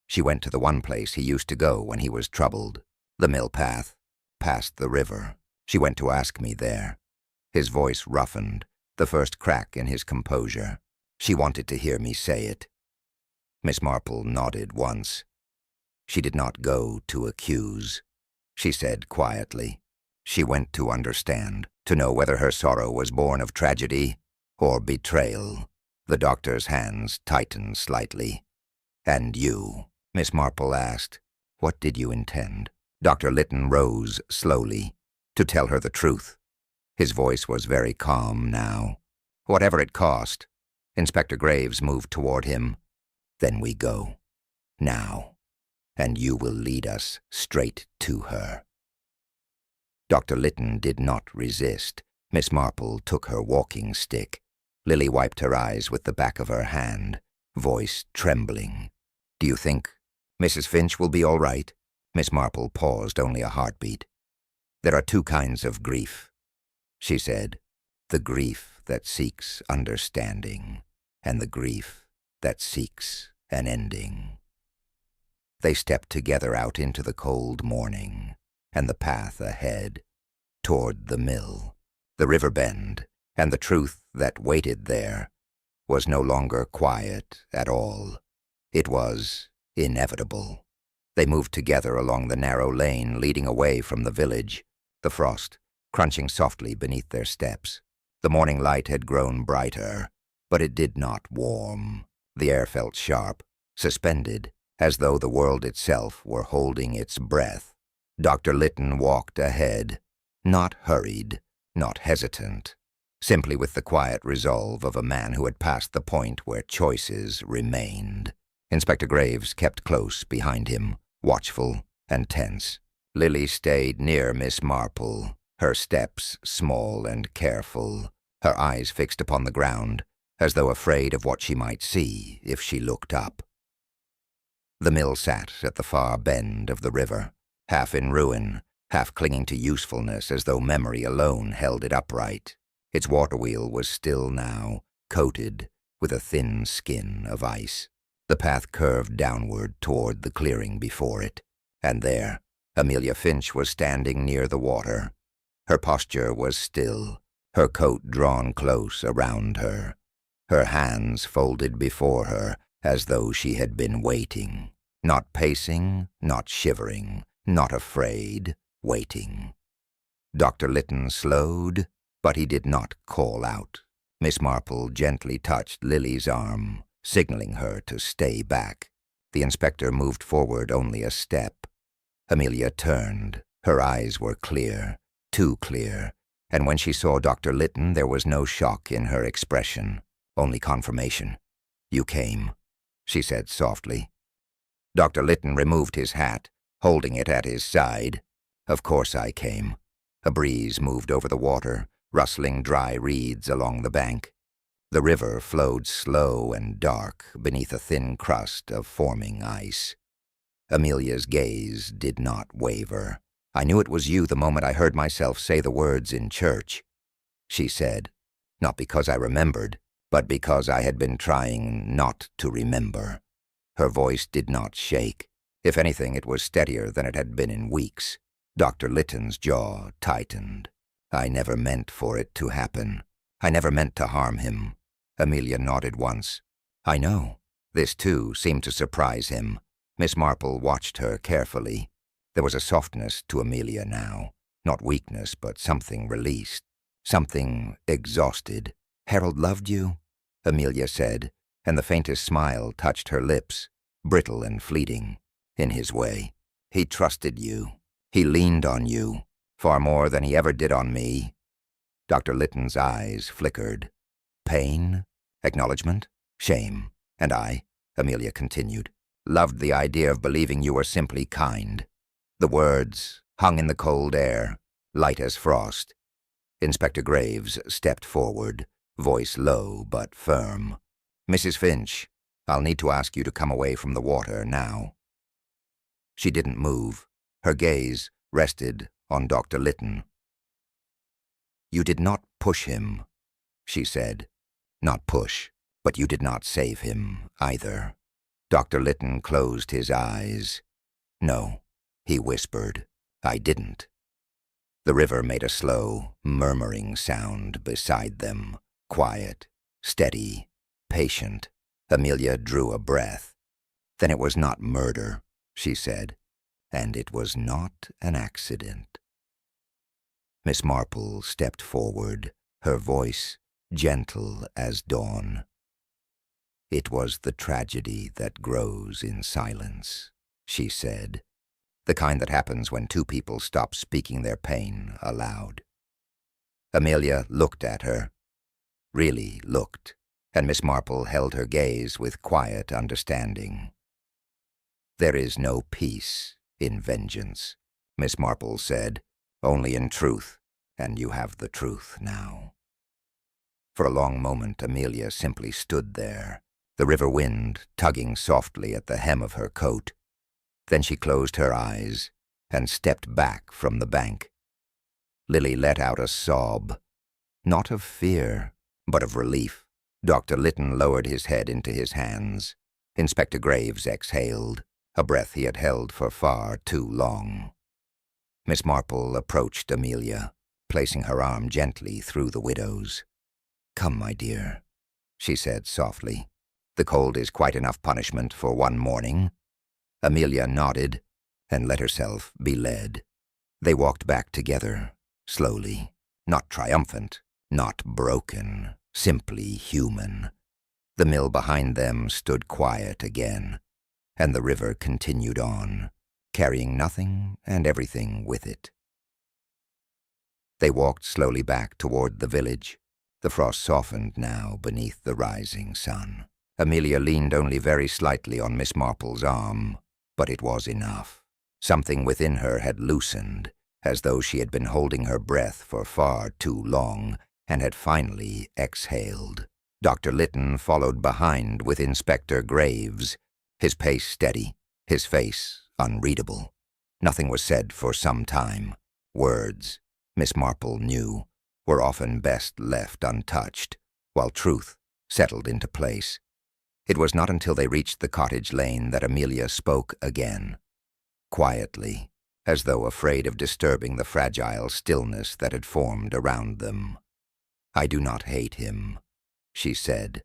"She went to the one place he used to go when he was troubled, the mill path, past the river. She went to ask me there." His voice roughened, the first crack in his composure. "She wanted to hear me say it." Miss Marple nodded once. "She did not go to accuse," she said quietly. "She went to understand, to know whether her sorrow was born of tragedy or betrayal." The doctor's hands tightened slightly. "And you?" Miss Marple asked. "What did you intend?" Dr. Litton rose slowly. "To tell her the truth." His voice was very calm now. "Whatever it cost." Inspector Graves moved toward him. "Then we go. Now. And you will lead us straight to her." Dr. Litton did not resist. Miss Marple took her walking stick. Lily wiped her eyes with the back of her hand, voice trembling. "Do you think Mrs. Finch will be all right?" Miss Marple paused only a heartbeat. "There are two kinds of grief," she said. "The grief that seeks understanding, and the grief that seeks an ending." They stepped together out into the cold morning, and the path ahead, toward the mill, the river bend, and the truth that waited there was no longer quiet at all. It was inevitable. They moved together along the narrow lane leading away from the village, the frost crunching softly beneath their steps. The morning light had grown brighter, but it did not warm. The air felt sharp, suspended, as though the world itself were holding its breath. Dr. Litton walked ahead, not hurried, not hesitant, simply with the quiet resolve of a man who had passed the point where choices remained. Inspector Graves kept close behind him, watchful and tense. Lily stayed near Miss Marple, her steps small and careful, her eyes fixed upon the ground, as though afraid of what she might see if she looked up. The mill sat at the far bend of the river, half in ruin, half clinging to usefulness as though memory alone held it upright. Its water wheel was still now, coated with a thin skin of ice. The path curved downward toward the clearing before it, and there, Amelia Finch was standing near the water. Her posture was still, her coat drawn close around her, her hands folded before her as though she had been waiting, not pacing, not shivering, not afraid, waiting. Dr. Litton slowed, but he did not call out. Miss Marple gently touched Lily's arm, signaling her to stay back. The inspector moved forward only a step. Amelia turned. Her eyes were clear, too clear, and when she saw Dr. Lytton, there was no shock in her expression, only confirmation. "You came," she said softly. Dr. Lytton removed his hat, holding it at his side. "Of course I came." A breeze moved over the water, rustling dry reeds along the bank. The river flowed slow and dark beneath a thin crust of forming ice. Amelia's gaze did not waver. "I knew it was you the moment I heard myself say the words in church," she said, "not because I remembered, but because I had been trying not to remember." Her voice did not shake. If anything, it was steadier than it had been in weeks. Dr. Lytton's jaw tightened. "I never meant for it to happen. I never meant to harm him." Amelia nodded once. "I know." This, too, seemed to surprise him. Miss Marple watched her carefully. There was a softness to Amelia now. Not weakness, but something released. Something exhausted. "Harold loved you?" Amelia said, and the faintest smile touched her lips, brittle and fleeting, in his way. "He trusted you. He leaned on you, far more than he ever did on me." Dr. Lytton's eyes flickered. "Pain? Acknowledgement? Shame? And I," Amelia continued, "loved the idea of believing you were simply kind." The words hung in the cold air, light as frost. Inspector Graves stepped forward, voice low but firm. "Mrs. Finch, I'll need to ask you to come away from the water now." She didn't move. Her gaze rested on Dr. Lytton. "You did not push him," she said. "Not push, but you did not save him either." Dr. Lytton closed his eyes. "No," he whispered, "I didn't." The river made a slow, murmuring sound beside them, quiet, steady, patient. Amelia drew a breath. "Then it was not murder," she said, "and it was not an accident." Miss Marple stepped forward, her voice gentle as dawn. "It was the tragedy that grows in silence," she said, "the kind that happens when two people stop speaking their pain aloud." Amelia looked at her, really looked, and Miss Marple held her gaze with quiet understanding. "There is no peace in vengeance," Miss Marple said, "only in truth, and you have the truth now." For a long moment Amelia simply stood there, the river wind tugging softly at the hem of her coat. Then she closed her eyes and stepped back from the bank. Lily let out a sob, not of fear, but of relief. Dr. Lytton lowered his head into his hands. Inspector Graves exhaled, a breath he had held for far too long. Miss Marple approached Amelia, placing her arm gently through the widow's. "Come, my dear," she said softly. "The cold is quite enough punishment for one morning." Amelia nodded and let herself be led. They walked back together, slowly, not triumphant, not broken, simply human. The mill behind them stood quiet again, and the river continued on, carrying nothing and everything with it. They walked slowly back toward the village. The frost softened now beneath the rising sun. Amelia leaned only very slightly on Miss Marple's arm, but it was enough. Something within her had loosened, as though she had been holding her breath for far too long, and had finally exhaled. Dr. Lytton followed behind with Inspector Graves, his pace steady, his face unreadable. Nothing was said for some time. Words, Miss Marple knew, were often best left untouched, while truth settled into place. It was not until they reached the cottage lane that Amelia spoke again, quietly, as though afraid of disturbing the fragile stillness that had formed around them. "I do not hate him," she said,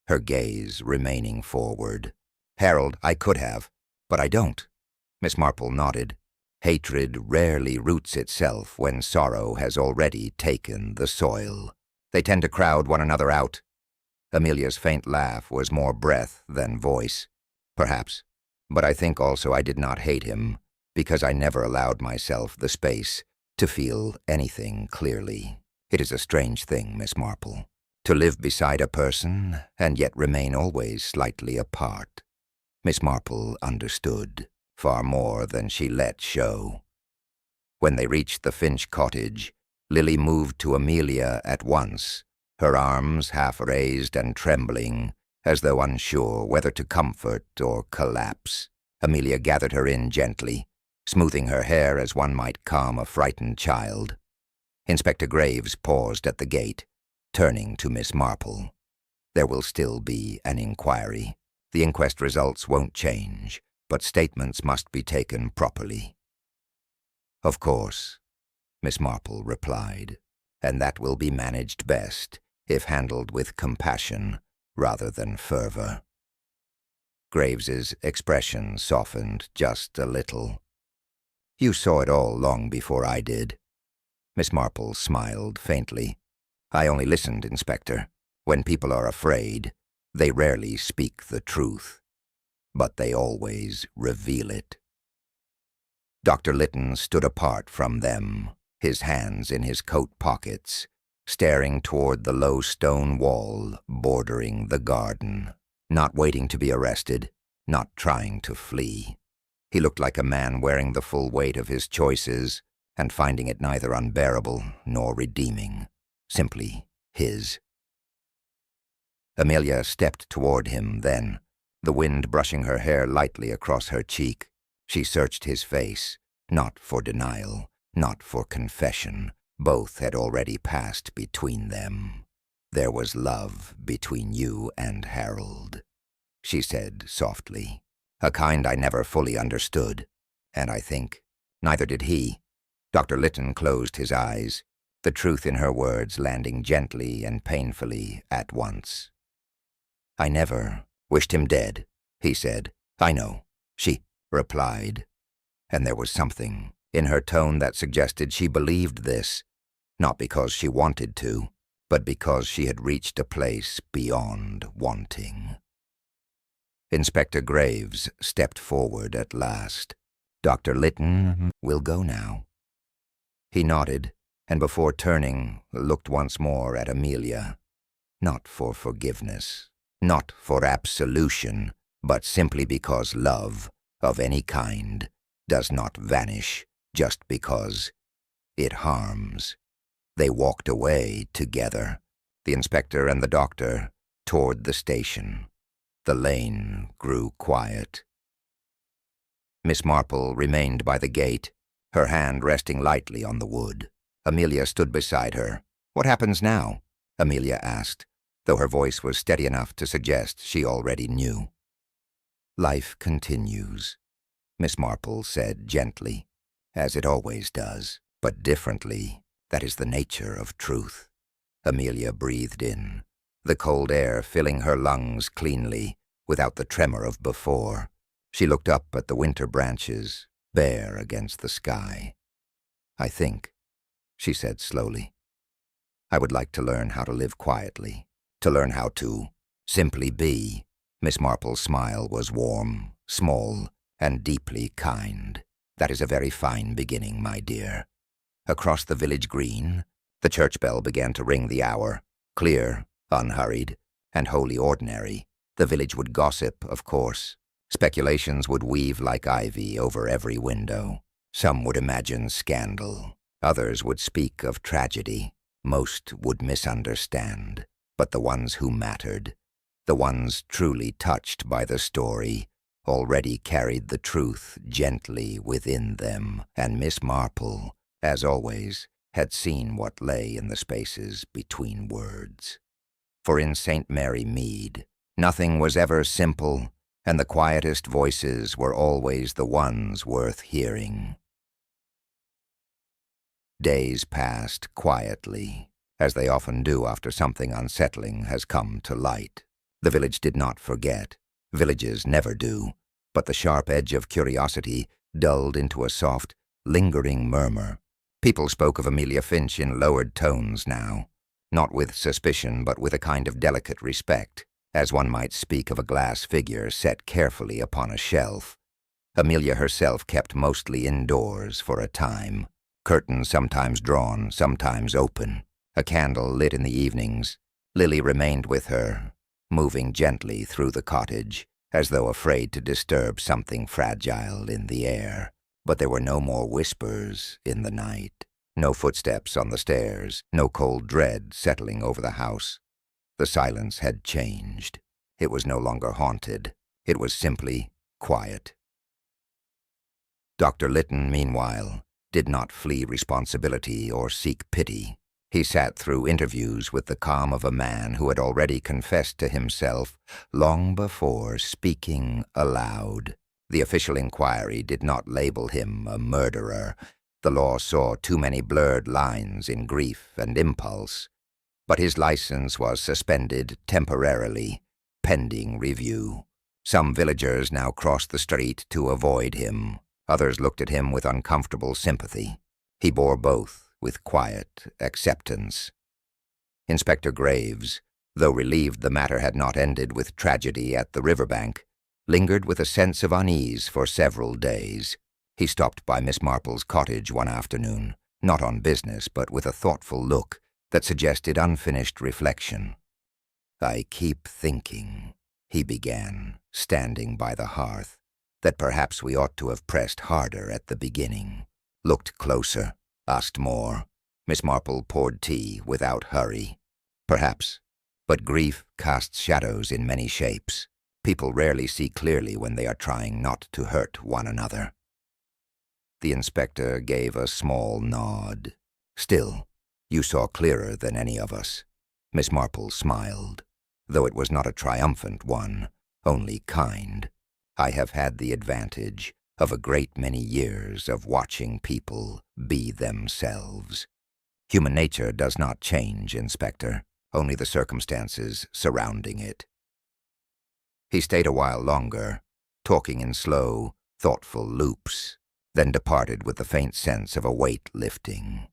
her gaze remaining forward. "Harold, I could have, but I don't." Miss Marple nodded. "Hatred rarely roots itself when sorrow has already taken the soil. They tend to crowd one another out." Amelia's faint laugh was more breath than voice. "Perhaps, but I think also I did not hate him, because I never allowed myself the space to feel anything clearly." It is a strange thing, Miss Marple, to live beside a person and yet remain always slightly apart. Miss Marple understood, far more than she let show. When they reached the Finch cottage, Lily moved to Amelia at once, her arms half raised and trembling, as though unsure whether to comfort or collapse. Amelia gathered her in gently, smoothing her hair as one might calm a frightened child. Inspector Graves paused at the gate, turning to Miss Marple. There will still be an inquiry. The inquest results won't change, but statements must be taken properly. Of course, Miss Marple replied, and that will be managed best if handled with compassion rather than fervor. Graves's expression softened just a little. You saw it all long before I did. Miss Marple smiled faintly. I only listened, Inspector. When people are afraid, they rarely speak the truth, but they always reveal it. Dr. Lytton stood apart from them, his hands in his coat pockets, staring toward the low stone wall bordering the garden, not waiting to be arrested, not trying to flee. He looked like a man wearing the full weight of his choices and finding it neither unbearable nor redeeming, simply his. Amelia stepped toward him then, the wind brushing her hair lightly across her cheek. She searched his face, not for denial, not for confession. Both had already passed between them. There was love between you and Harold, she said softly, a kind I never fully understood, and I think neither did he. Dr. Lytton closed his eyes, the truth in her words landing gently and painfully at once. I never wished him dead, he said. I know, she replied, and there was something in her tone that suggested she believed this, not because she wanted to, but because she had reached a place beyond wanting. Inspector Graves stepped forward at last. Dr. Lytton will go now. He nodded, and before turning, looked once more at Amelia. Not for forgiveness, not for absolution, but simply because love, of any kind, does not vanish just because it harms. They walked away together, the inspector and the doctor, toward the station. The lane grew quiet. Miss Marple remained by the gate, her hand resting lightly on the wood. Amelia stood beside her. What happens now? Amelia asked, though her voice was steady enough to suggest she already knew. Life continues, Miss Marple said gently, as it always does, but differently. That is the nature of truth. Amelia breathed in, the cold air filling her lungs cleanly, without the tremor of before. She looked up at the winter branches, bare against the sky. I think, she said slowly, I would like to learn how to live quietly, to learn how to simply be. Miss Marple's smile was warm, small, and deeply kind. That is a very fine beginning, my dear. Across the village green, the church bell began to ring the hour, clear, unhurried, and wholly ordinary. The village would gossip, of course. Speculations would weave like ivy over every window. Some would imagine scandal. Others would speak of tragedy. Most would misunderstand. But the ones who mattered, the ones truly touched by the story, already carried the truth gently within them, and Miss Marple, as always, had seen what lay in the spaces between words. For in St. Mary Mead, nothing was ever simple, and the quietest voices were always the ones worth hearing. Days passed quietly, as they often do after something unsettling has come to light. The village did not forget. Villages never do, but the sharp edge of curiosity dulled into a soft, lingering murmur. People spoke of Amelia Finch in lowered tones now, not with suspicion but with a kind of delicate respect, as one might speak of a glass figure set carefully upon a shelf. Amelia herself kept mostly indoors for a time, curtains sometimes drawn, sometimes open. A candle lit in the evenings, Lily remained with her, moving gently through the cottage, as though afraid to disturb something fragile in the air. But there were no more whispers in the night, no footsteps on the stairs, no cold dread settling over the house. The silence had changed. It was no longer haunted. It was simply quiet. Dr. Lytton, meanwhile, did not flee responsibility or seek pity. He sat through interviews with the calm of a man who had already confessed to himself long before speaking aloud. The official inquiry did not label him a murderer. The law saw too many blurred lines in grief and impulse. But his license was suspended temporarily, pending review. Some villagers now crossed the street to avoid him. Others looked at him with uncomfortable sympathy. He bore both with quiet acceptance. Inspector Graves, though relieved the matter had not ended with tragedy at the riverbank, lingered with a sense of unease for several days. He stopped by Miss Marple's cottage one afternoon, not on business, but with a thoughtful look that suggested unfinished reflection. "I keep thinking," he began, standing by the hearth, "that perhaps we ought to have pressed harder at the beginning, looked closer, asked more." Miss Marple poured tea without hurry. "Perhaps, but grief casts shadows in many shapes. People rarely see clearly when they are trying not to hurt one another." The inspector gave a small nod. "Still, you saw clearer than any of us." Miss Marple smiled, though it was not a triumphant one, only kind. "I have had the advantage of a great many years of watching people be themselves. Human nature does not change, Inspector, only the circumstances surrounding it." He stayed a while longer, talking in slow, thoughtful loops, then departed with the faint sense of a weight lifting.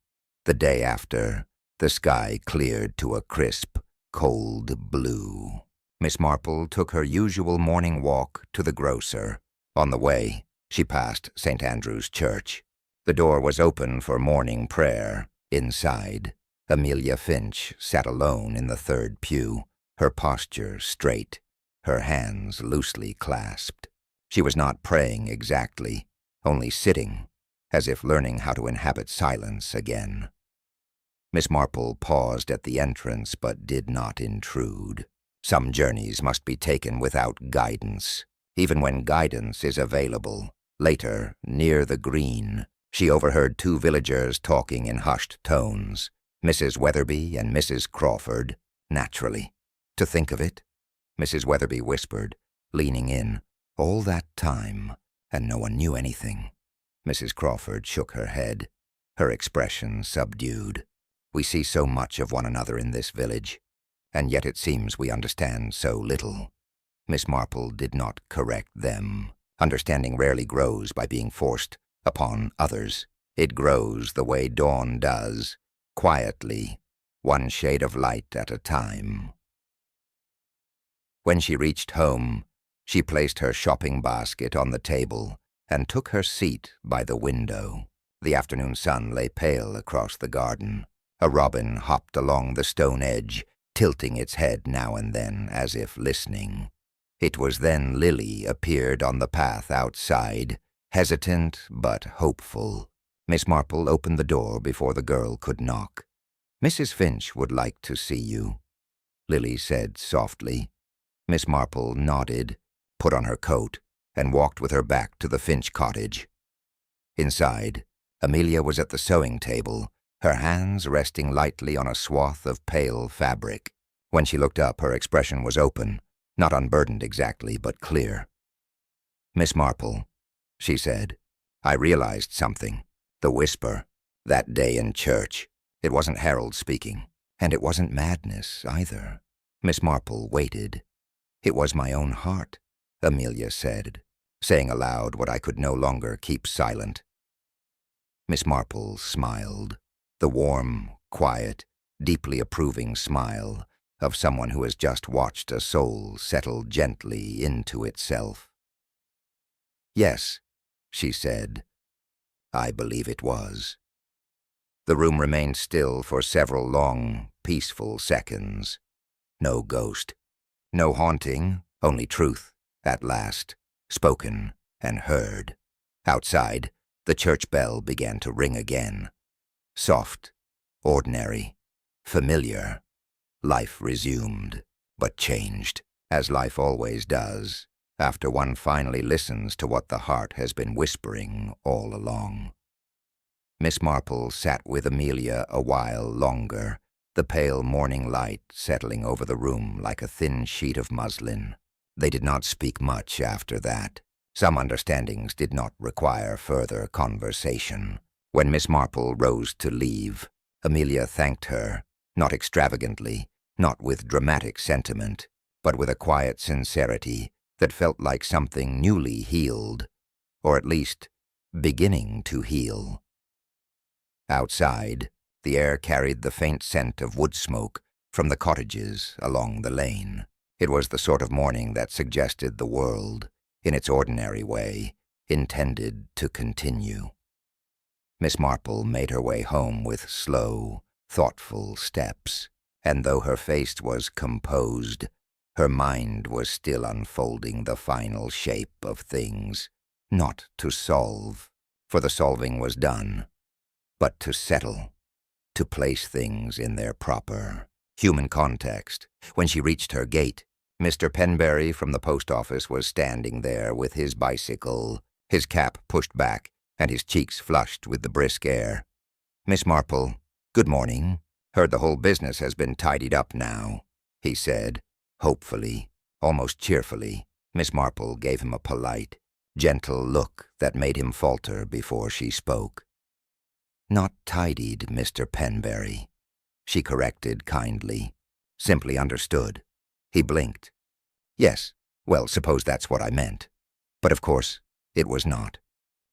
The day after, the sky cleared to a crisp, cold blue. Miss Marple took her usual morning walk to the grocer. On the way, she passed St. Andrew's Church. The door was open for morning prayer. Inside, Amelia Finch sat alone in the third pew, her posture straight, her hands loosely clasped. She was not praying exactly, only sitting, as if learning how to inhabit silence again. Miss Marple paused at the entrance but did not intrude. Some journeys must be taken without guidance, even when guidance is available. Later, near the green, she overheard two villagers talking in hushed tones, Mrs. Weatherby and Mrs. Crawford, naturally. "To think of it," Mrs. Weatherby whispered, leaning in, "all that time, and no one knew anything." Mrs. Crawford shook her head, her expression subdued. "We see so much of one another in this village, and yet it seems we understand so little." Miss Marple did not correct them. Understanding rarely grows by being forced upon others. It grows the way dawn does, quietly, one shade of light at a time. When she reached home, she placed her shopping basket on the table and took her seat by the window. The afternoon sun lay pale across the garden. A robin hopped along the stone edge, tilting its head now and then as if listening. It was then Lily appeared on the path outside, hesitant but hopeful. Miss Marple opened the door before the girl could knock. "Mrs. Finch would like to see you," Lily said softly. Miss Marple nodded, put on her coat, and walked with her back to the Finch cottage. Inside, Amelia was at the sewing table, her hands resting lightly on a swath of pale fabric. When she looked up, her expression was open, not unburdened exactly, but clear. "Miss Marple," she said, "I realized something. The whisper, that day in church. It wasn't Harold speaking, and it wasn't madness either." Miss Marple waited. "It was my own heart," Amelia said, saying aloud what I could no longer keep silent. Miss Marple smiled, the warm, quiet, deeply approving smile of someone who has just watched a soul settle gently into itself. "Yes," she said, "I believe it was." The room remained still for several long, peaceful seconds. No ghost. No haunting, only truth, at last, spoken and heard. Outside, the church bell began to ring again. Soft, ordinary, familiar. Life resumed, but changed, as life always does, after one finally listens to what the heart has been whispering all along. Miss Marple sat with Amelia a while longer, the pale morning light settling over the room like a thin sheet of muslin. They did not speak much after that. Some understandings did not require further conversation. When Miss Marple rose to leave, Amelia thanked her, not extravagantly, not with dramatic sentiment, but with a quiet sincerity that felt like something newly healed, or at least beginning to heal. Outside, the air carried the faint scent of wood smoke from the cottages along the lane. It was the sort of morning that suggested the world, in its ordinary way, intended to continue. Miss Marple made her way home with slow, thoughtful steps, and though her face was composed, her mind was still unfolding the final shape of things, not to solve, for the solving was done, but to settle, to place things in their proper human context. When she reached her gate, Mr. Penberry from the post office was standing there with his bicycle, his cap pushed back, and his cheeks flushed with the brisk air. "Miss Marple, good morning. Heard the whole business has been tidied up now," he said, hopefully, almost cheerfully. Miss Marple gave him a polite, gentle look that made him falter before she spoke. "Not tidied, Mr. Penberry," she corrected kindly. "Simply understood." He blinked. "Yes, well, suppose that's what I meant. But of course, it was not.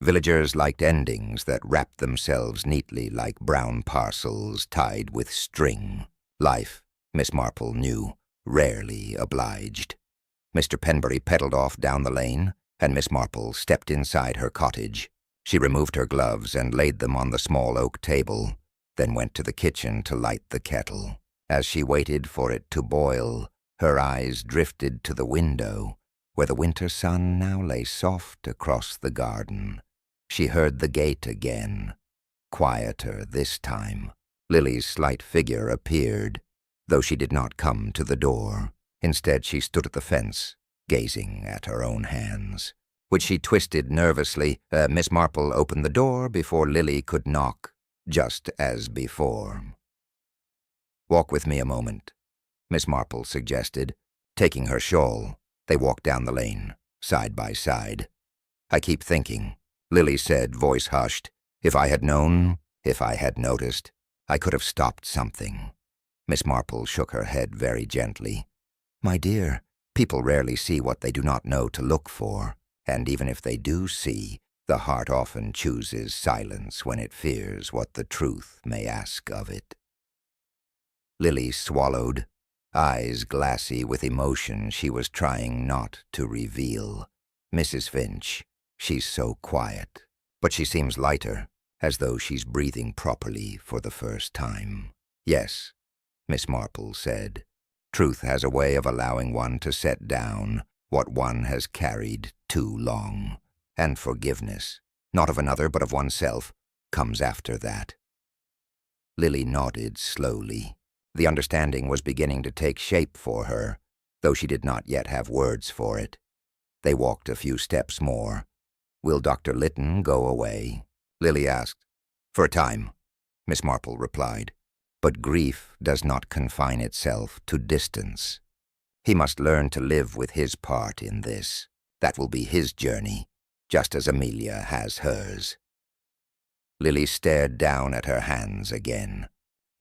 Villagers liked endings that wrapped themselves neatly like brown parcels tied with string. Life, Miss Marple knew, rarely obliged. Mr. Penberry pedaled off down the lane, and Miss Marple stepped inside her cottage. She removed her gloves and laid them on the small oak table, then went to the kitchen to light the kettle. As she waited for it to boil, her eyes drifted to the window, where the winter sun now lay soft across the garden. She heard the gate again, quieter this time. Lily's slight figure appeared, though she did not come to the door. Instead, she stood at the fence, gazing at her own hands, which she twisted nervously. Miss Marple opened the door before Lily could knock, just as before. "Walk with me a moment," Miss Marple suggested. Taking her shawl, they walked down the lane, side by side. "I keep thinking," Lily said, voice hushed. "If I had known, if I had noticed, I could have stopped something." Miss Marple shook her head very gently. "My dear, people rarely see what they do not know to look for, and even if they do see, the heart often chooses silence when it fears what the truth may ask of it." Lily swallowed, eyes glassy with emotion she was trying not to reveal. "Mrs. Finch, she's so quiet, but she seems lighter, as though she's breathing properly for the first time." "Yes," Miss Marple said. "Truth has a way of allowing one to set down what one has carried too long, and forgiveness, not of another but of oneself, comes after that." Lily nodded slowly. The understanding was beginning to take shape for her, though she did not yet have words for it. They walked a few steps more. "Will Dr. Lytton go away?" Lily asked. "For a time," Miss Marple replied. "But grief does not confine itself to distance. He must learn to live with his part in this. That will be his journey, just as Amelia has hers." Lily stared down at her hands again.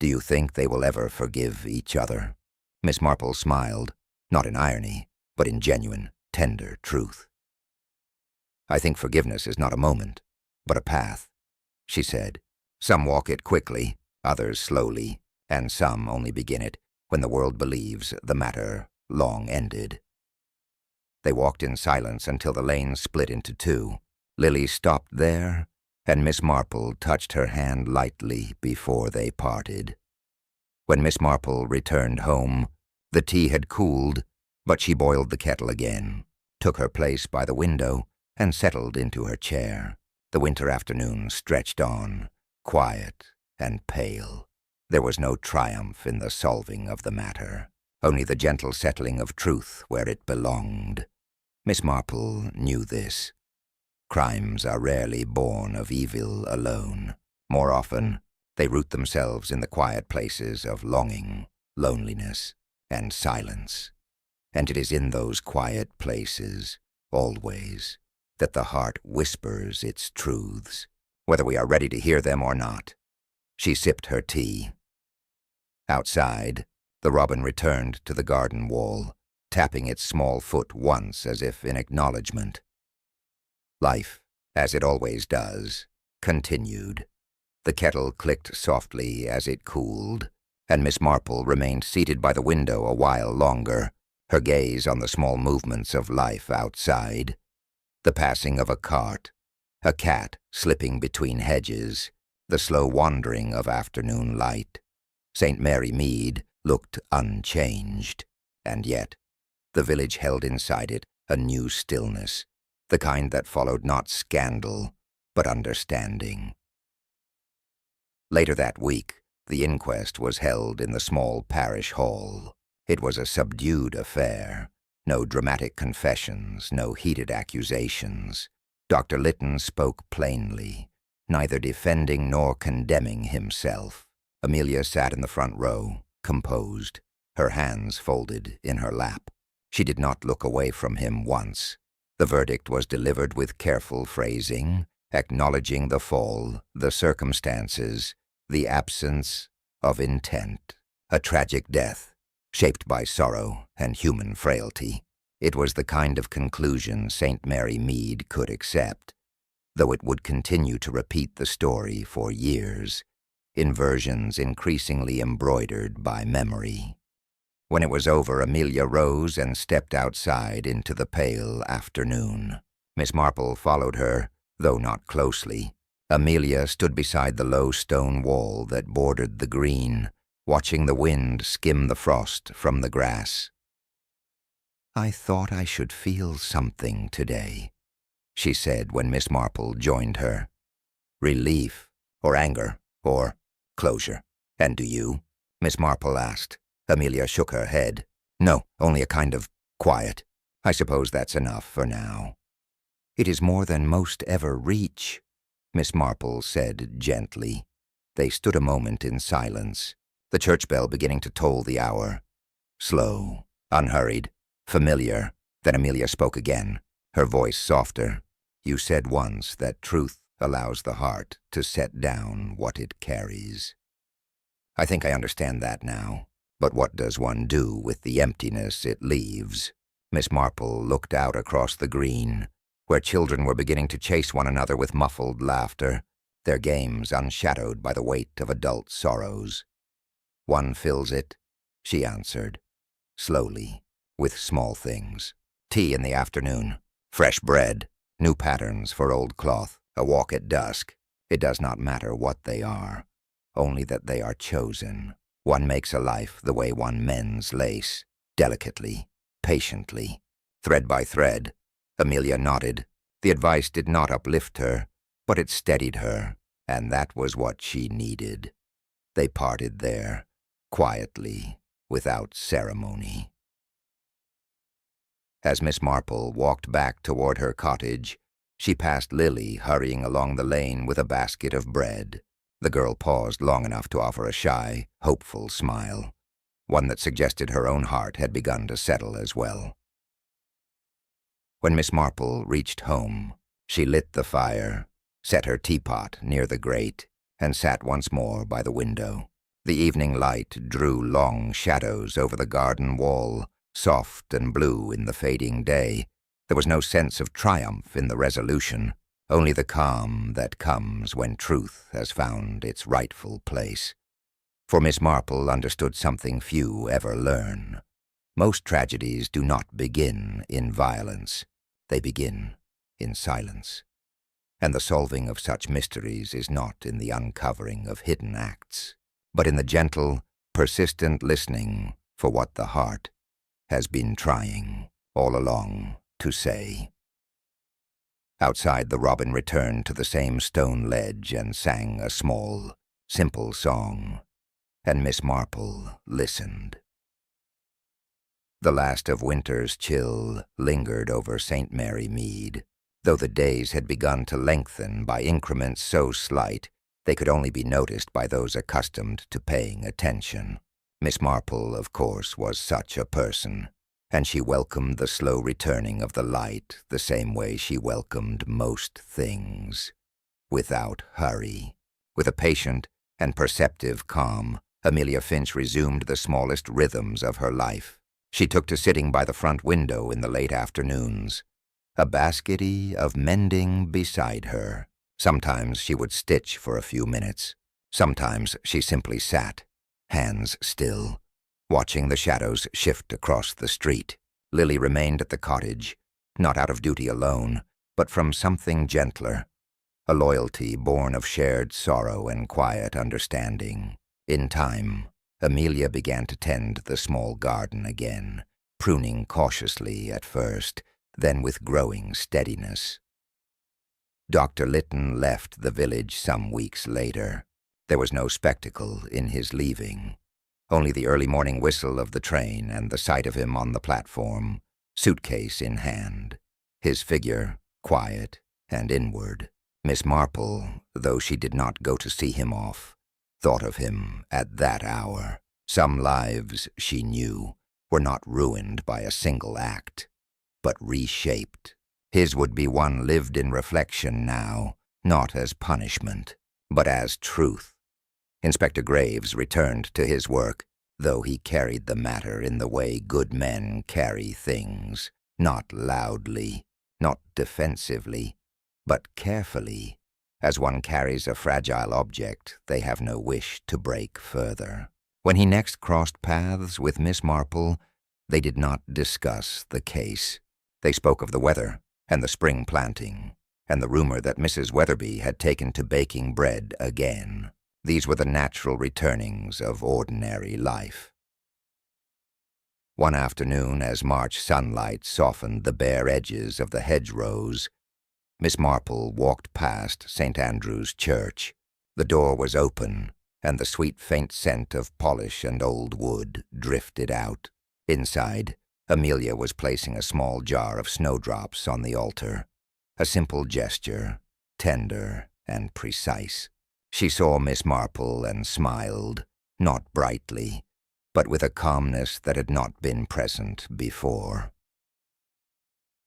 "Do you think they will ever forgive each other?" Miss Marple smiled, not in irony, but in genuine, tender truth. "I think forgiveness is not a moment, but a path," she said. "Some walk it quickly, others slowly, and some only begin it when the world believes the matter long ended." They walked in silence until the lane split into two. Lily stopped there, and Miss Marple touched her hand lightly before they parted. When Miss Marple returned home, the tea had cooled, but she boiled the kettle again, took her place by the window, and settled into her chair. The winter afternoon stretched on, quiet and pale. There was no triumph in the solving of the matter, only the gentle settling of truth where it belonged. Miss Marple knew this. Crimes are rarely born of evil alone. More often, they root themselves in the quiet places of longing, loneliness, and silence. And it is in those quiet places, always, that the heart whispers its truths, whether we are ready to hear them or not. She sipped her tea. Outside, the robin returned to the garden wall, tapping its small foot once as if in acknowledgement. Life, as it always does, continued. The kettle clicked softly as it cooled, and Miss Marple remained seated by the window a while longer, her gaze on the small movements of life outside. The passing of a cart, a cat slipping between hedges, the slow wandering of afternoon light. St. Mary Mead looked unchanged, and yet the village held inside it a new stillness, the kind that followed not scandal, but understanding. Later that week, the inquest was held in the small parish hall. It was a subdued affair. No dramatic confessions, no heated accusations. Dr. Lytton spoke plainly, neither defending nor condemning himself. Amelia sat in the front row, composed, her hands folded in her lap. She did not look away from him once. The verdict was delivered with careful phrasing, acknowledging the fall, the circumstances, the absence of intent. A tragic death, shaped by sorrow and human frailty. It was the kind of conclusion St. Mary Mead could accept, though it would continue to repeat the story for years, in versions increasingly embroidered by memory. When it was over, Amelia rose and stepped outside into the pale afternoon. Miss Marple followed her, though not closely. Amelia stood beside the low stone wall that bordered the green, watching the wind skim the frost from the grass. "I thought I should feel something today," she said when Miss Marple joined her. "Relief, or anger, or closure. And do you?" Miss Marple asked. Amelia shook her head. "No, only a kind of quiet. I suppose that's enough for now." "It is more than most ever reach," Miss Marple said gently. They stood a moment in silence, the church bell beginning to toll the hour. Slow, unhurried, familiar. Then Amelia spoke again, her voice softer. "You said once that truth allows the heart to set down what it carries. I think I understand that now. But what does one do with the emptiness it leaves?" Miss Marple looked out across the green, where children were beginning to chase one another with muffled laughter, their games unshadowed by the weight of adult sorrows. "One fills it," she answered, slowly, with small things. Tea in the afternoon, fresh bread, new patterns for old cloth, a walk at dusk. It does not matter what they are, only that they are chosen. One makes a life the way one mends lace, delicately, patiently, thread by thread. Amelia nodded. The advice did not uplift her, but it steadied her, and that was what she needed. They parted there, quietly, without ceremony. As Miss Marple walked back toward her cottage, she passed Lily hurrying along the lane with a basket of bread. The girl paused long enough to offer a shy, hopeful smile, one that suggested her own heart had begun to settle as well. When Miss Marple reached home, she lit the fire, set her teapot near the grate, and sat once more by the window. The evening light drew long shadows over the garden wall, soft and blue in the fading day. There was no sense of triumph in the resolution, only the calm that comes when truth has found its rightful place. For Miss Marple understood something few ever learn. Most tragedies do not begin in violence. They begin in silence. and the solving of such mysteries is not in the uncovering of hidden acts, but in the gentle, persistent listening for what the heart has been trying all along to say. Outside, the robin returned to the same stone ledge and sang a small, simple song, and Miss Marple listened. The last of winter's chill lingered over St. Mary Mead, though the days had begun to lengthen by increments so slight they could only be noticed by those accustomed to paying attention. Miss Marple, of course, was such a person, and she welcomed the slow returning of the light the same way she welcomed most things, without hurry. With a patient and perceptive calm, Amelia Finch resumed the smallest rhythms of her life. She took to sitting by the front window in the late afternoons, a baskety of mending beside her. Sometimes she would stitch for a few minutes. Sometimes she simply sat, hands still, watching the shadows shift across the street. Lily remained at the cottage, not out of duty alone, but from something gentler, a loyalty born of shared sorrow and quiet understanding. In time, Amelia began to tend the small garden again, pruning cautiously at first, then with growing steadiness. Dr. Lytton left the village some weeks later. There was no spectacle in his leaving, only the early morning whistle of the train and the sight of him on the platform, suitcase in hand, his figure quiet and inward. Miss Marple, though she did not go to see him off, thought of him at that hour. Some lives, she knew, were not ruined by a single act, but reshaped. His would be one lived in reflection now, not as punishment, but as truth. Inspector Graves returned to his work, though he carried the matter in the way good men carry things, not loudly, not defensively, but carefully. As one carries a fragile object they have no wish to break further. When he next crossed paths with Miss Marple, they did not discuss the case. They spoke of the weather, and the spring planting, and the rumor that Mrs. Weatherby had taken to baking bread again. These were the natural returnings of ordinary life. One afternoon, as March sunlight softened the bare edges of the hedgerows, Miss Marple walked past St. Andrew's Church. The door was open, and the sweet faint scent of polish and old wood drifted out. Inside, Amelia was placing a small jar of snowdrops on the altar, a simple gesture, tender and precise. She saw Miss Marple and smiled, not brightly, but with a calmness that had not been present before.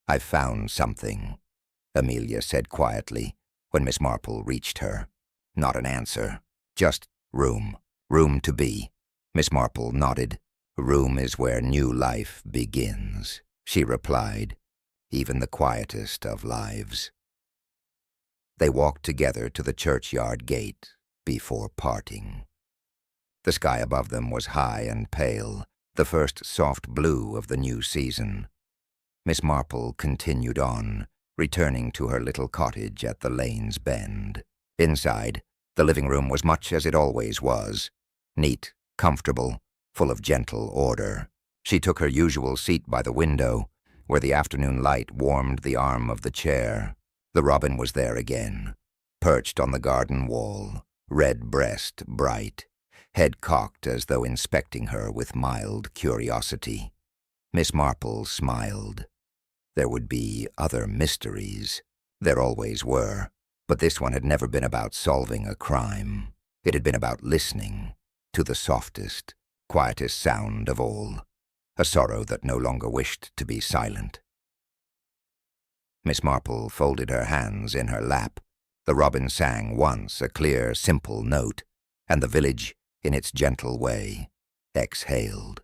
"I've found something," Amelia said quietly when Miss Marple reached her. Not an answer, just room to be. Miss Marple nodded. "Room is where new life begins," she replied, "even the quietest of lives." They walked together to the churchyard gate before parting. The sky above them was high and pale, the first soft blue of the new season. Miss Marple continued on, returning to her little cottage at the lane's bend. Inside, the living room was much as it always was, neat, comfortable, full of gentle order. She took her usual seat by the window, where the afternoon light warmed the arm of the chair. The robin was there again, perched on the garden wall, red breast bright, head cocked as though inspecting her with mild curiosity. Miss Marple smiled. There would be other mysteries. There always were, but this one had never been about solving a crime. It had been about listening to the softest, quietest sound of all, a sorrow that no longer wished to be silent. Miss Marple folded her hands in her lap. The robin sang once a clear, simple note, and the village, in its gentle way, exhaled.